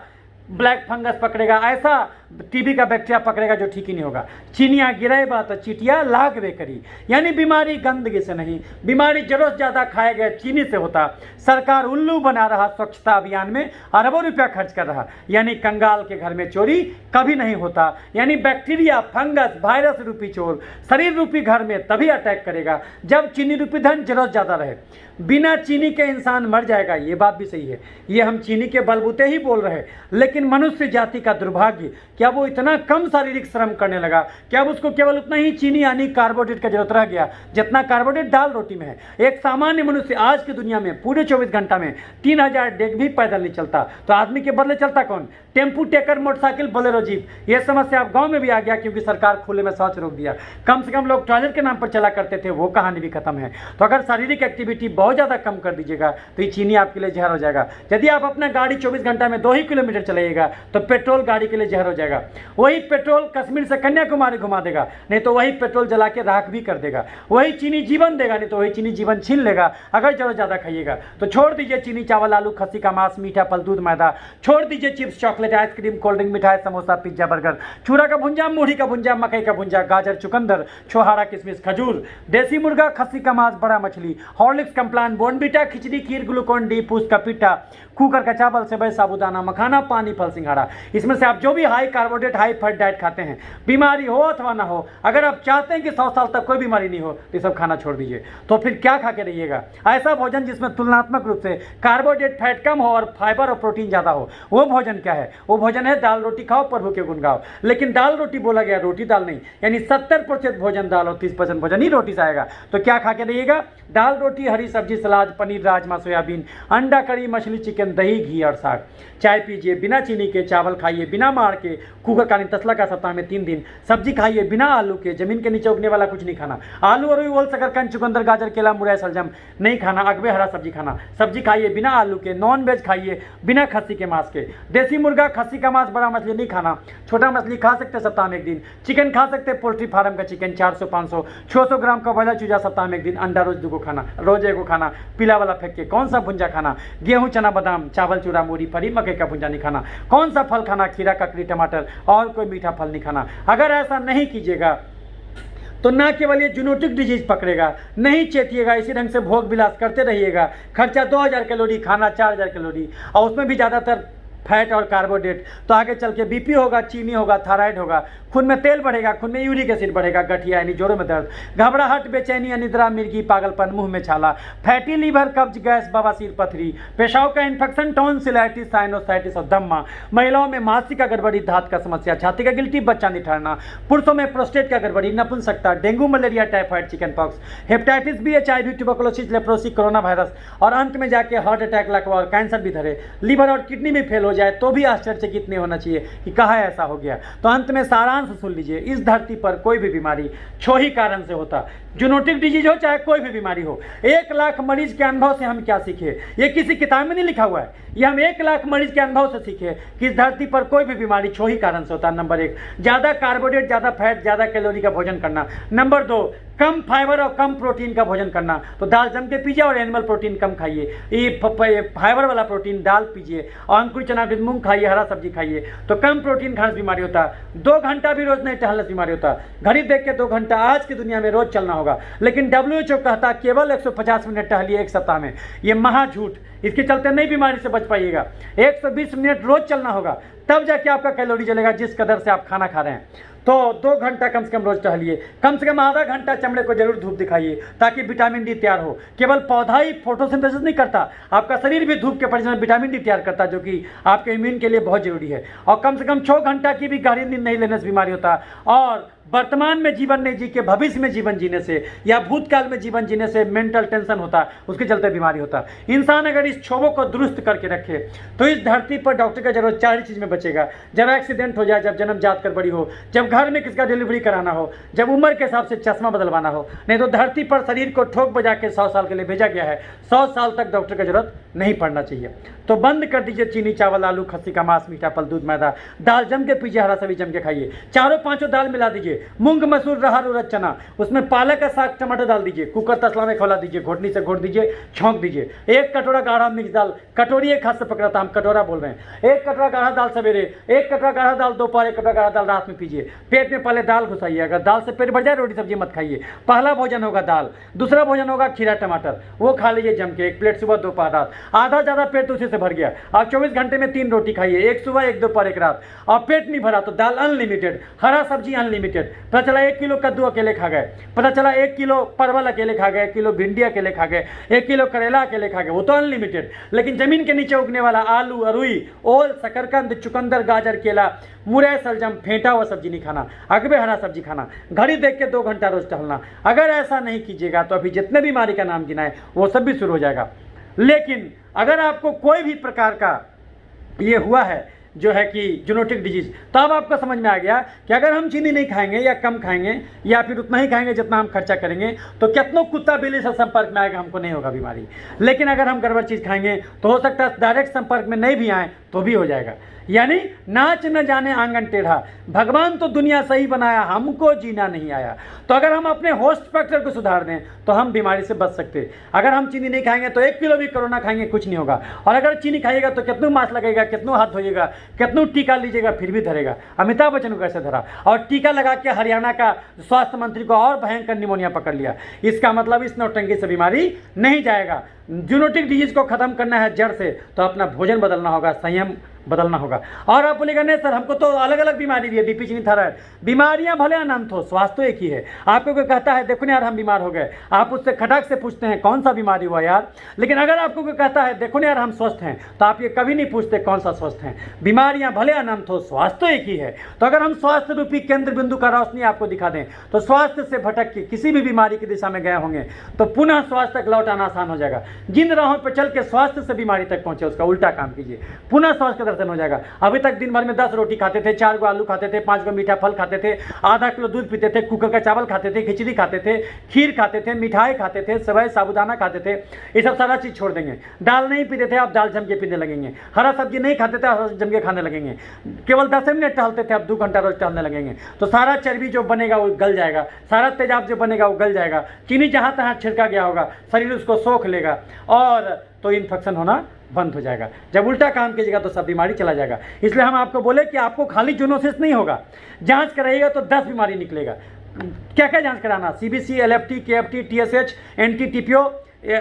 ब्लैक फंगस पकड़ेगा, ऐसा टीबी का बैक्टीरिया पकड़ेगा जो ठीक ही नहीं होगा। चीनियाँ गिरेबा तो चीटियाँ लागबे करी, यानी बीमारी गंदगी से नहीं, बीमारी जरूरत ज़्यादा खाए गए चीनी से होता। सरकार उल्लू बना रहा स्वच्छता अभियान में अरबों रुपया खर्च कर रहा, यानी कंगाल के घर में चोरी कभी नहीं होता। यानी बैक्टीरिया, फंगस, वायरस रूपी चोर शरीर रूपी घर में तभी अटैक करेगा जब चीनी रूपी धन जरूरत ज़्यादा रहे। बिना चीनी के इंसान मर जाएगा, ये बात भी सही है, ये हम चीनी के बलबूते ही बोल रहे हैं। लेकिन मनुष्य जाति का दुर्भाग्य क्या वो इतना कम शारीरिक श्रम करने लगा, क्या अब उसको केवल उतना ही चीनी यानी कार्बोहाइड्रेट का जरूरत रह गया जितना कार्बोहाइड्रेट दाल रोटी में है। एक सामान्य मनुष्य आज की दुनिया में पूरे 24 घंटा में 3000 डेग भी पैदल नहीं चलता, तो आदमी के बदले चलता कौन? Tempo, taker, motorcycle, Bolero, jeep. यह समस्या अब गाँव में भी आ गया क्योंकि सरकार खुले में शौच रोक दिया। कम से कम लोग टॉयलेट के नाम पर चला करते थे, वो कहानी भी खत्म है। तो अगर शारीरिक एक्टिविटी बहुत ज़्यादा कम कर दीजिएगा तो ये चीनी आपके लिए जहर हो जाएगा। यदि आप अपना गाड़ी 24 घंटा में 2 ही किलोमीटर चलाइएगा तो पेट्रोल गाड़ी के लिए जहर हो जाएगा। जाएगा। वही पेट्रोल कश्मीर से कन्याकुमारी घुमा देगा, नहीं तो वही पेट्रोल जला के राख भी कर देगा। वही चीनी जीवन देगा, नहीं तो वही चीनी जीवन छीन लेगा अगर जरूरत ज़्यादा खाइएगा। तो छोड़ दीजिए चीनी, चावल, आलू, खस्सी का मांस, मीठा फल, दूध, मैदा। छोड़ दीजिए chips, chocolate, ice cream, cold drink, मिठाई, समोसा, पिज्जा, बर्गर, चूड़ा का भुंजा, मूढ़ी का भुंजा, मकई का भुंजा, गाजर, चुकंदर, छोहारा, किशमिश, खजूर, देसी मुर्गा, खस्सी का मांस, बड़ा मछली, हॉर्लिक्स, कम्प्लान, बोनबीटा, खिचड़ी, खीर, ग्लूकोन डी, पूछ का पिट्ठा, कुकर का चावल, सेवई, साबूदाना, मखाना, पानी, फल, सिंघाड़ा। इसमें से आप जो भी high carbohydrate, high fat diet खाते हैं, बीमारी हो अथवा ना हो, अगर आप चाहते हैं कि 100 साल तक कोई बीमारी नहीं हो, तो ये सब खाना छोड़ दीजिए। तो फिर क्या खा के रहिएगा? ऐसा भोजन जिसमें तुलनात्मक रूप से कार्बोहाइड्रेट, फैट कम हो और फाइबर और प्रोटीन ज़्यादा हो। वो भोजन क्या है? वो भोजन है दाल रोटी खाओ, प्रभु के गुण गाओ। लेकिन दाल रोटी बोला गया, रोटी दाल नहीं, यानी 70% भोजन दाल और 30% भोजन ही रोटी से आएगा। तो क्या खा के रहिएगा? दाल रोटी, हरी सब्जी, सलाद, पनीर, राजमा, सोयाबीन, अंडा करी, मछली, चिकन, दही, घी और साग। चाय पीजिए बिना चीनी के, चावल खाइए बिना मार के, कुकर का नहीं तसला का, सप्ताह में 3 दिन। सब्जी खाइए बिना आलू के, जमीन के नीचे उगने वाला कुछ नहीं खाना। आलू और ओल, शकरकंद, चुकंदर, गाजर, केला, मुरई, सलजम नहीं खाना। अगबे हरा सब्जी खाना। सब्जी खाइए बिना आलू के। नॉन वेज खाइए बिना खस्सी के मांस के। देसी मुर्गा, खस्सी का मांस, बड़ा मछली नहीं खाना। छोटा मछली खा सकते सप्ताह में 1 दिन। चिकन खा सकते, पोल्ट्री फार्म का चिकन 400-500 600 ग्राम का ब्रॉयलर चूजा सप्ताह में 1 दिन। अंडा रोज 2 खाना, रोज 1 खाना। पीला वाला फेंक के। कौन सा भुंजा खाना? गेहूं, चना, बादाम, चावल, चूड़ा, मूढ़ी, फली, मकई का भुंजा नहीं खाना। कौन सा फल खाना? खीरा, ककड़ी, टमाटर और कोई मीठा फल नहीं खाना। अगर ऐसा नहीं कीजिएगा तो ना केवल ये जूनोटिक डिजीज पकड़ेगा, नहीं चेतिएगा, इसी ढंग से भोग विलास करते रहिएगा। खर्चा 2000 कैलोरी, खाना 4000 कैलोरी, और उसमें भी ज़्यादातर फैट और कार्बोहाइड्रेट। तो आगे चल के बीपी होगा, चीनी होगा, थायराइड होगा, खून में तेल बढ़ेगा, खून में यूरिक एसिड बढ़ेगा, गठिया यानी जोड़ों में दर्द, घबराहट, बेचैनी, अनिद्रा, मिर्गी, पागलपन, मुंह में छाला, फैटी लीवर, कब्ज, गैस, बवासीर, पथरी, पेशाब का इन्फेक्शन, टॉन्सिलाइटिस, साइनोसाइटिस और दम्मा। महिलाओं में मासिक का गड़बड़ी, धात का समस्या, छाती का गिल्टी, बच्चा नहीं ठहरना। पुरुषों में प्रोस्टेट का गड़बड़ी, नपुंसकता, dengue, malaria, typhoid, chickenpox, hepatitis B, HIV, tuberculosis, leprosy, corona virus और अंत में जाके हार्ट अटैक, लकवा और कैंसर भी धरे। लीवर और किडनी भी फेल हो जाए तो भी आश्चर्यचकित नहीं होना चाहिए कि कहाँ ऐसा हो गया। तो अंत में सारांश सुन लीजिए, इस धरती पर कोई भी बीमारी छो ही कारण से होता। जूनोटिक डिजीज हो चाहे कोई भी बीमारी हो। 1 लाख मरीज के अनुभव से हम क्या सीखे? ये किसी किताब में नहीं लिखा हुआ है, ये हम 1 लाख मरीज के अनुभव से सीखे कि इस धरती पर कोई भी बीमारी छो ही कारण से होता है। नंबर 1, ज़्यादा कार्बोहाइड्रेट, ज़्यादा फैट, ज़्यादा कैलोरी का भोजन करना। नंबर 2, कम फाइबर और कम प्रोटीन का भोजन करना। तो दाल जम के पीजिए और एनिमल प्रोटीन कम खाइए। ये फाइबर वाला प्रोटीन दाल पीजिए और अंकुरित चना, मूंग खाइए, हरा सब्जी खाइए। तो कम प्रोटीन खाने से बीमारी होता है। 2 घंटा भी रोज नहीं टहलने से बीमारी होता है। घड़ी देख के 2 घंटा आज की दुनिया में रोज चलना होगा, लेकिन WHO कहता केवल 150 मिनट टहलिए 1 सप्ताह में। ये महा झूठ। इसके चलते नई बीमारी से बच पाइएगा। 120 मिनट रोज चलना होगा, तब जाके आपका कैलोरी जलेगा जिस कदर से आप खाना खा रहे हैं। तो 2 घंटा कम से कम रोज टहलिए। कम से कम आधा घंटा चमड़े को जरूर धूप दिखाइए ताकि विटामिन डी तैयार हो। केवल पौधा ही फोटोसिंथेसिस नहीं करता, आपका शरीर भी धूप के परिचय में विटामिन डी तैयार करता है, जो कि आपके इम्यून के लिए बहुत जरूरी है। और कम से कम 6 घंटा की भी गहरी नींद नहीं लेने से बीमारी होता। और वर्तमान में जीवन नहीं जी के भविष्य में जीवन जीने से या भूतकाल में जीवन जीने से मेंटल टेंशन होता है, उसके चलते बीमारी होता है। इंसान अगर इस क्षोभों को दुरुस्त करके रखे तो इस धरती पर डॉक्टर का जरूरत 4 चीज़ में बचेगा। जब एक्सीडेंट हो जाए, जब जन्म जात गड़बड़ी हो, जब घर में किसका डिलीवरी कराना हो, जब उम्र के हिसाब से चश्मा बदलवाना हो। नहीं तो धरती पर शरीर को ठोक बजा के 100 साल के लिए भेजा गया है। 100 साल तक डॉक्टर की जरूरत नहीं पड़ना चाहिए। तो बंद कर दीजिए चीनी, चावल, आलू, खस्सी का मांस, मीठा फल, दूध, मैदा। दाल जम के पीजिए, हरा सब्जी जम के खाइए। 4-5 दाल मिला दीजिए, मूंग, मसूर, रहर, उड़द, चना, उसमें पालक का साग, टमाटर डाल दीजिए, कुकर तसला में खौला दीजिए, घोटनी से घोट दीजिए, छौंक दीजिए। 1 कटोरा गाढ़ा मिक्स दाल, कटोरी एक हाथ से पकड़ा था, हम कटोरा बोल रहे हैं। 1 कटोरा गाढ़ा दाल सवेरे, 1 कटोरा गाढ़ा दाल दोपहर, 1 कटोरा गाढ़ा दाल रात में पीजिए। पेट में पहले दाल घुसाइए। अगर दाल से पेट भर जाए रोटी सब्जी मत खाइए। पहला भोजन होगा दाल, दूसरा भोजन होगा खीरा टमाटर, वो खा लीजिए जम के, 1 प्लेट सुबह, दोपहर, रात। आधा ज़्यादा पेट उसी से भर गया। आप 24 घंटे में 3 रोटी खाइए, 1 सुबह, 1 दोपहर, 1 रात। और पेट नहीं भरा तो दाल अनलिमिटेड, हरा सब्जी अनलिमिटेड। पता चला 1 किलो कद्दू अकेले खा गए, पता चला 1 किलो परवल अकेले खा गए, 1 किलो भिंडी अकेले खा गए, 1 किलो करेला अकेले खा गए, वो तो अनलिमिटेड। लेकिन जमीन के नीचे उगने वाला आलू, अरुई, ओल, शकरकंद, चुकंदर, गाजर, केला, मुरई, सलजम, फेंटा हुआ सब्जी नहीं खाना, अगबे हरा सब्जी खाना, घड़ी देख के 2 घंटा रोज टहलना। अगर ऐसा नहीं कीजिएगा तो अभी जितने बीमारी का नाम गिनाए वो सब भी शुरू हो जाएगा। लेकिन अगर आपको कोई भी प्रकार का ये हुआ है, जो है कि जूनोटिक डिजीज। तो अब आपको समझ में आ गया कि अगर हम चीनी नहीं खाएंगे या कम खाएंगे या फिर उतना ही खाएंगे जितना हम खर्चा करेंगे तो कितनों कुत्ता बिल्ली से संपर्क में आएगा, हमको नहीं होगा बीमारी। लेकिन अगर हम गड़बड़ चीज़ खाएंगे तो हो सकता है डायरेक्ट संपर्क में नहीं भी आए तो भी हो जाएगा। यानी नाच न जाने आंगन टेढ़ा, भगवान तो दुनिया सही बनाया, हमको जीना नहीं आया। तो अगर हम अपने होस्ट फैक्टर को सुधार दें तो हम बीमारी से बच सकते। अगर हम चीनी नहीं खाएंगे तो 1 किलो भी कोरोना खाएंगे कुछ नहीं होगा, और अगर चीनी खाइएगा तो कितनों मास्क लगेगा, कितनों हाथ धोइएगा, कितनों टीका लीजिएगा फिर भी धरेगा। अमिताभ बच्चन को कैसे धरा, और टीका लगा के हरियाणा का स्वास्थ्य मंत्री को और भयंकर निमोनिया पकड़ लिया। इसका मतलब इस नौटंकी से बीमारी नहीं जाएगा। जूनोटिक डिजीज को खत्म करना है जड़ से तो अपना भोजन बदलना होगा, संयम बदलना होगा। और आप बोलेगा नहीं सर हमको तो अलग अलग बीमारी भी है, बीपी चीनी थायराइड, बीमारियां भले अनंत हो, स्वास्थ्य तो एक ही है। आपको कोई कहता है देखो ना यार हम बीमार हो गए, आप उससे खटाक से पूछते हैं कौन सा बीमारी हुआ यार। लेकिन अगर आपको कोई कहता है देखो ना यार हम स्वस्थ हैं, तो आप ये कभी नहीं पूछते कौन सा स्वस्थ हैं। बीमारियां भले अनंत हो, स्वास्थ्य तो एक ही है। तो अगर हम स्वास्थ्य रूपी केंद्र बिंदु का रोशनी आपको दिखा दें तो स्वास्थ्य से भटक के किसी भी बीमारी की दिशा में गए होंगे तो पुनः स्वास्थ्य तक लौट आना आसान हो जाएगा। जिन राहों पर चल के स्वास्थ्य से बीमारी तक पहुंचे उसका उल्टा काम कीजिए, पुनः स्वास्थ्य का दर्शन हो जाएगा। अभी तक दिन भर में 10 रोटी खाते थे, 4 गो आलू खाते थे, 5 गो मीठा फल खाते थे, आधा किलो दूध पीते थे, कुकर का चावल खाते थे, खिचड़ी खाते थे, खीर खाते थे, मिठाई खाते थे, सेवई साबूदाना खाते थे, ये सब सारा चीज़ छोड़ देंगे। दाल नहीं पीते थे, अब दाल जम के पीने लगेंगे। हरा सब्जी नहीं खाते थे, हरा जम के खाने लगेंगे। केवल 10 मिनट टहलते थे, अब 2 घंटा रोज टहलने लगेंगे। तो सारा चर्बी जो बनेगा वो गल जाएगा, सारा तेजाब जो बनेगा वो गल जाएगा, चीनी जहाँ तहाँ छिड़का गया होगा शरीर उसको सोख लेगा और तो इन्फेक्शन होना बंद हो जाएगा। जब उल्टा काम कीजिएगा तो सब बीमारी चला जाएगा। इसलिए हम आपको बोले कि आपको खाली जूनोसिस नहीं होगा, जांच कराइएगा तो 10 बीमारी निकलेगा। क्या क्या जांच कराना, CBC, LFT, KFT, TSH, NT, TPO,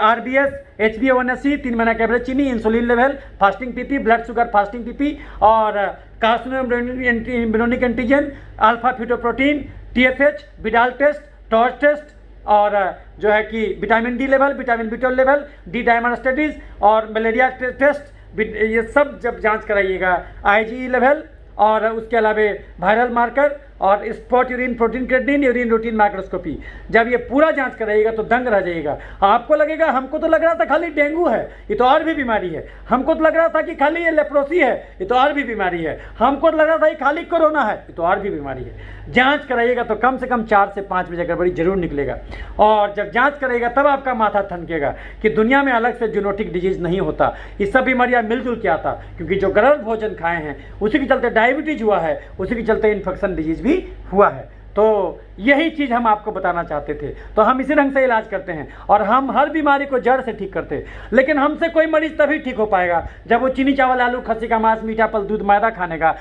RBS, HbA1c, 3 महीना का एवरेज चीनी, insulin level, fasting PP, blood sugar, fasting PP और carcinogenic antigen, alpha fetoprotein, TFH, Widal test, torch test और जो है कि vitamin D level, vitamin B12 level, D diamond studies और malaria test, ये सब जब जांच कराइएगा, IgE लेवल और उसके अलावा वायरल मार्कर और spot urine protein creatinine, urine routine microscopy, जब ये पूरा जांच कराइएगा तो दंग रह जाइएगा। आपको लगेगा हमको तो लग रहा था खाली डेंगू है, ये तो और भी बीमारी है। हमको तो लग रहा था कि खाली ये लेप्रोसी है, ये तो और भी बीमारी है। हमको तो लग रहा था कि खाली कोरोना है, ये तो और भी बीमारी है। जांच कराइएगा तो कम से कम 4 से 5 बजे गड़बड़ी जरूर निकलेगा। और जब जांच करेगा तब आपका माथा थनकेगा कि दुनिया में अलग से जूनोटिक डिजीज नहीं होता, ये सब बीमारियां मिलजुल के आता। क्योंकि जो गलत भोजन खाए हैं उसी के चलते डायबिटीज हुआ है, उसी के चलते इन्फेक्शन डिजीज भी हुआ है। तो यही चीज़ हम आपको बताना चाहते थे। तो हम इसी ढंग से इलाज करते हैं और हम हर बीमारी को जड़ से ठीक करते हैं। लेकिन हमसे कोई मरीज तभी ठीक हो पाएगा जब वो चीनी चावल आलू खस्सी का मांस मीठा फल दूध मैदा खाने का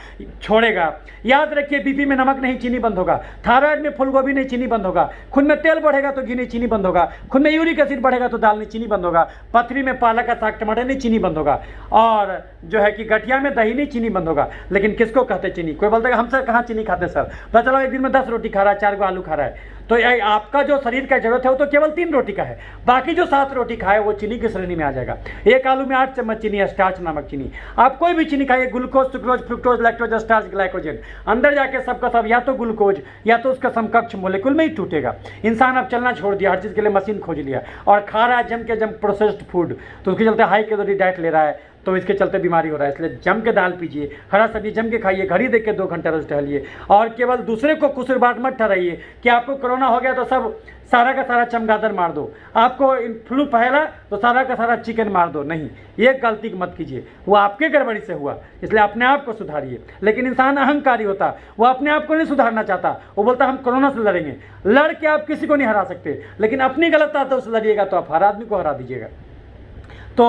छोड़ेगा। याद रखिए बीपी में नमक नहीं चीनी बंद होगा, थायराइड में फूलगोभी नहीं चीनी बंद होगा, खून में तेल बढ़ेगा तो घी नहीं चीनी बंद होगा, खून में यूरिक एसिड बढ़ेगा तो दाल नहीं चीनी बंद होगा, पथरी में पालक का साग टमाटर नहीं चीनी बंद होगा, और जो है कि गठिया में दही नहीं चीनी बंद होगा। लेकिन किसको कहते चीनी? कोई बोलता है हम सर कहाँ चीनी खाते सर, पता चलो एक दिन में 10 रोटी खा रहा है, 4 आलू खा रहा है। तो आपका जो शरीर का जरूरत है वो तो केवल 3 रोटी का है, बाकी जो 7 रोटी खाए वो चीनी की श्रेणी में आ जाएगा। 1 आलू में 8 चम्मच चीनी है, स्टार्च नामक चीनी। आप कोई भी चीनी खाइए, glucose, sucrose, fructose, lactose, starch, glycogen, अंदर जाके सबका सब या तो ग्लूकोज या तो उसका समकक्ष मोलेकुल में ही टूटेगा। इंसान अब चलना छोड़ दिया, हर चीज़ के लिए मशीन खोज लिया और खा रहा है जम के जम प्रोसेस्ड फूड, तो उसके चलते हाई कैलोरी डाइट ले रहा है, तो इसके चलते बीमारी हो रहा है। इसलिए जम के दाल पीजिए, हरा सब्जी जम के खाइए, घड़ी देख के 2 घंटा रोज टहलिए और केवल दूसरे को कुसुरबाट मत ठहराइए कि आपको कोरोना हो गया तो सब सारा का सारा चमगादड़ मार दो, आपको फ्लू फैला तो सारा का सारा चिकन मार दो। नहीं, ये गलती मत कीजिए, वो आपके गड़बड़ी से हुआ, इसलिए अपने आप को सुधारिए। लेकिन इंसान अहंकारी होता, वो अपने आप को नहीं सुधारना चाहता, वो बोलता हम कोरोना से लड़ेंगे। लड़ के आप किसी को नहीं हरा सकते, लेकिन अपनी गलत आदतों से लड़िएगा तो आप हर आदमी को हरा दीजिएगा। तो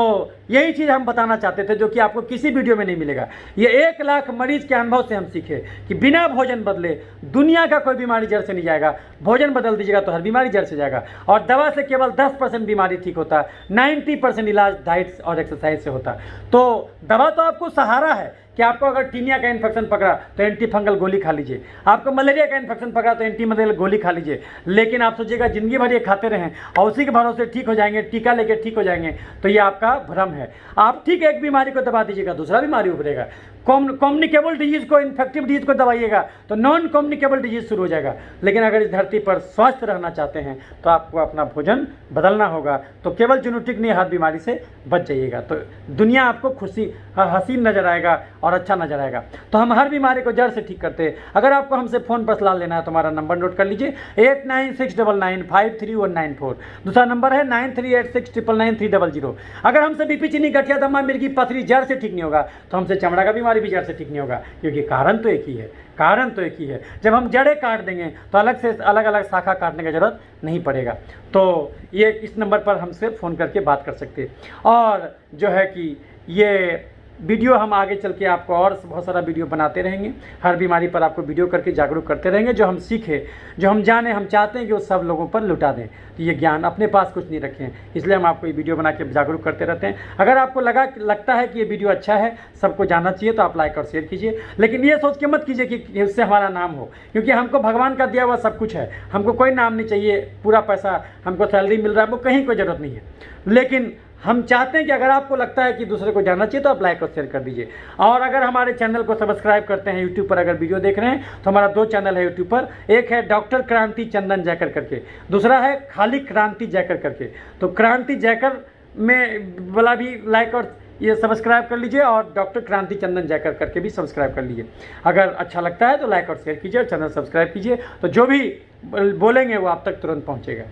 यही चीज़ हम बताना चाहते थे जो कि आपको किसी वीडियो में नहीं मिलेगा। ये 1 लाख मरीज के अनुभव से हम सीखे कि बिना भोजन बदले दुनिया का कोई बीमारी जड़ से नहीं जाएगा। भोजन बदल दीजिएगा तो हर बीमारी जड़ से जाएगा। और दवा से केवल 10% बीमारी ठीक होता है, 90% इलाज डाइट और एक्सरसाइज से होता। तो दवा तो आपको सहारा है कि आपको अगर टीनिया का इन्फेक्शन पकड़ा तो एंटी फंगल गोली खा लीजिए, आपको मलेरिया का इन्फेक्शन पकड़ा तो एंटी मलेरियल गोली खा लीजिए। लेकिन आप सोचिएगा जिंदगी भर ये खाते रहें और उसी के भरोसे ठीक हो जाएंगे, टीका लेके ठीक हो जाएंगे, तो ये आपका भ्रम है। आप ठीक एक बीमारी को दबा दीजिएगा, दूसरा बीमारी उभरेगा। कम्युनिकेबल डिजीज़ को, इन्फेक्टिव डिजीज़ को दबाइएगा तो नॉन कम्युनिकेबल डिजीज़ शुरू हो जाएगा। लेकिन अगर इस धरती पर स्वस्थ रहना चाहते हैं तो आपको अपना भोजन बदलना होगा। तो केवल जूनोटिक नहीं, हर बीमारी से बच जाइएगा, तो दुनिया आपको हसीन नज़र आएगा और अच्छा नज़र आएगा। तो हम हर बीमारी को जड़ से ठीक करते हैं। अगर आपको हमसे फ़ोन पर सलाह लेना है तो हमारा नंबर नोट कर लीजिए 8969953194। दूसरा नंबर है 9386999300। अगर हमसे बीपी, चीनी, गठिया, दमा, मिर्गी, पथरी जड़ से ठीक नहीं होगा तो हमसे चमड़ा का बीमारी भी जड़ से ठीक नहीं होगा, क्योंकि कारण तो एक ही है। कारण तो एक ही है। जब हम जड़ें काट देंगे तो अलग से अलग अलग शाखा काटने की ज़रूरत नहीं पड़ेगा। तो ये इस नंबर पर हमसे फ़ोन करके बात कर सकते हैं। और जो है कि ये वीडियो हम आगे चल के आपको और बहुत सारा वीडियो बनाते रहेंगे। हर बीमारी पर आपको वीडियो करके जागरूक करते रहेंगे। जो हम सीखें, जो हम जाने, हम चाहते हैं कि वो सब लोगों पर लुटा दें। तो ये ज्ञान अपने पास कुछ नहीं रखें, इसलिए हम आपको ये वीडियो बना के जागरूक करते रहते हैं। अगर आपको लगता है कि ये वीडियो अच्छा है, सबको जानना चाहिए, तो आप लाइक और शेयर कीजिए। लेकिन ये सोच के मत कीजिए कि उससे हमारा नाम हो, क्योंकि हमको भगवान का दिया हुआ सब कुछ है। हमको कोई नाम नहीं चाहिए, पूरा पैसा हमको सैलरी मिल रहा है, वो कहीं कोई ज़रूरत नहीं है। लेकिन हम चाहते हैं कि अगर आपको लगता है कि दूसरे को जानना चाहिए तो आप लाइक और शेयर कर दीजिए। और अगर हमारे चैनल को सब्सक्राइब करते हैं, यूट्यूब पर अगर वीडियो देख रहे हैं तो हमारा 2 चैनल है यूट्यूब पर। एक है डॉक्टर क्रांति चंदन जैकर करके, दूसरा है खाली क्रांति जैकर करके। तो क्रांति जैकर में वाला भी लाइक और ये सब्सक्राइब कर लीजिए, और डॉक्टर क्रांति चंदन जैकर करके भी सब्सक्राइब कर लीजिए। अगर अच्छा लगता है तो लाइक और शेयर कीजिए और चैनल सब्सक्राइब कीजिए, तो जो भी बोलेंगे वो आप तक तुरंत पहुँचेगा।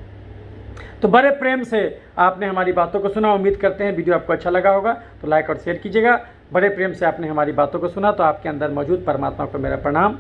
तो बड़े प्रेम से आपने हमारी बातों को सुना। उम्मीद करते हैं वीडियो आपको अच्छा लगा होगा, तो लाइक और शेयर कीजिएगा। बड़े प्रेम से आपने हमारी बातों को सुना, तो आपके अंदर मौजूद परमात्मा को मेरा प्रणाम।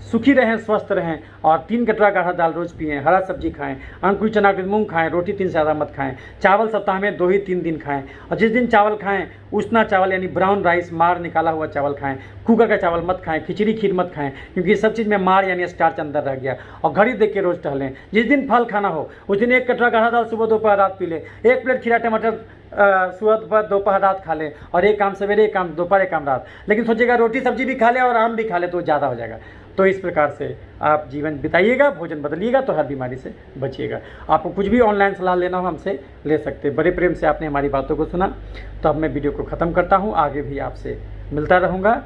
सुखी रहें, स्वस्थ रहें, और 3 कटोरा गाढ़ा दाल रोज़ पिएं, हरा सब्जी खाएं, अंकुरित चना के मूंग खाएं, रोटी 3 से ज़्यादा मत खाएं, चावल सप्ताह में 2 ही 3 दिन खाएं, और जिस दिन चावल खाएं उष्णा चावल यानी ब्राउन राइस, मार निकाला हुआ चावल खाएं, कुकर का चावल मत खाएं, खिचड़ी खीर मत खाएं, क्योंकि सब चीज़ में मार यानी स्टार्च अंदर रह गया। और घड़ी देख के रोज़ टहलें। जिस दिन फल खाना हो उस दिन 1 कटोरा गाढ़ा दाल सुबह दोपहर रात पी लें, 1 प्लेट खीरा टमाटर सुबह दोपहर रात खा लें, और 1 आम सवेरे, 1 आम दोपहर, 1 आम रात। लेकिन सोचिएगा रोटी सब्जी भी खा लें और आम भी खा लें तो ज़्यादा हो जाएगा। तो इस प्रकार से आप जीवन बिताइएगा, भोजन बदलिएगा, तो हर बीमारी से बचिएगा। आपको कुछ भी ऑनलाइन सलाह लेना हो हमसे ले सकते हैं। बड़े प्रेम से आपने हमारी बातों को सुना, तो अब मैं वीडियो को ख़त्म करता हूँ। आगे भी आपसे मिलता रहूँगा।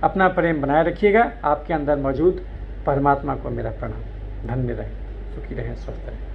अपना प्रेम बनाए रखिएगा। आपके अंदर मौजूद परमात्मा को मेरा प्रणाम। धन्य रहें, सुखी रहें, स्वस्थ रहें।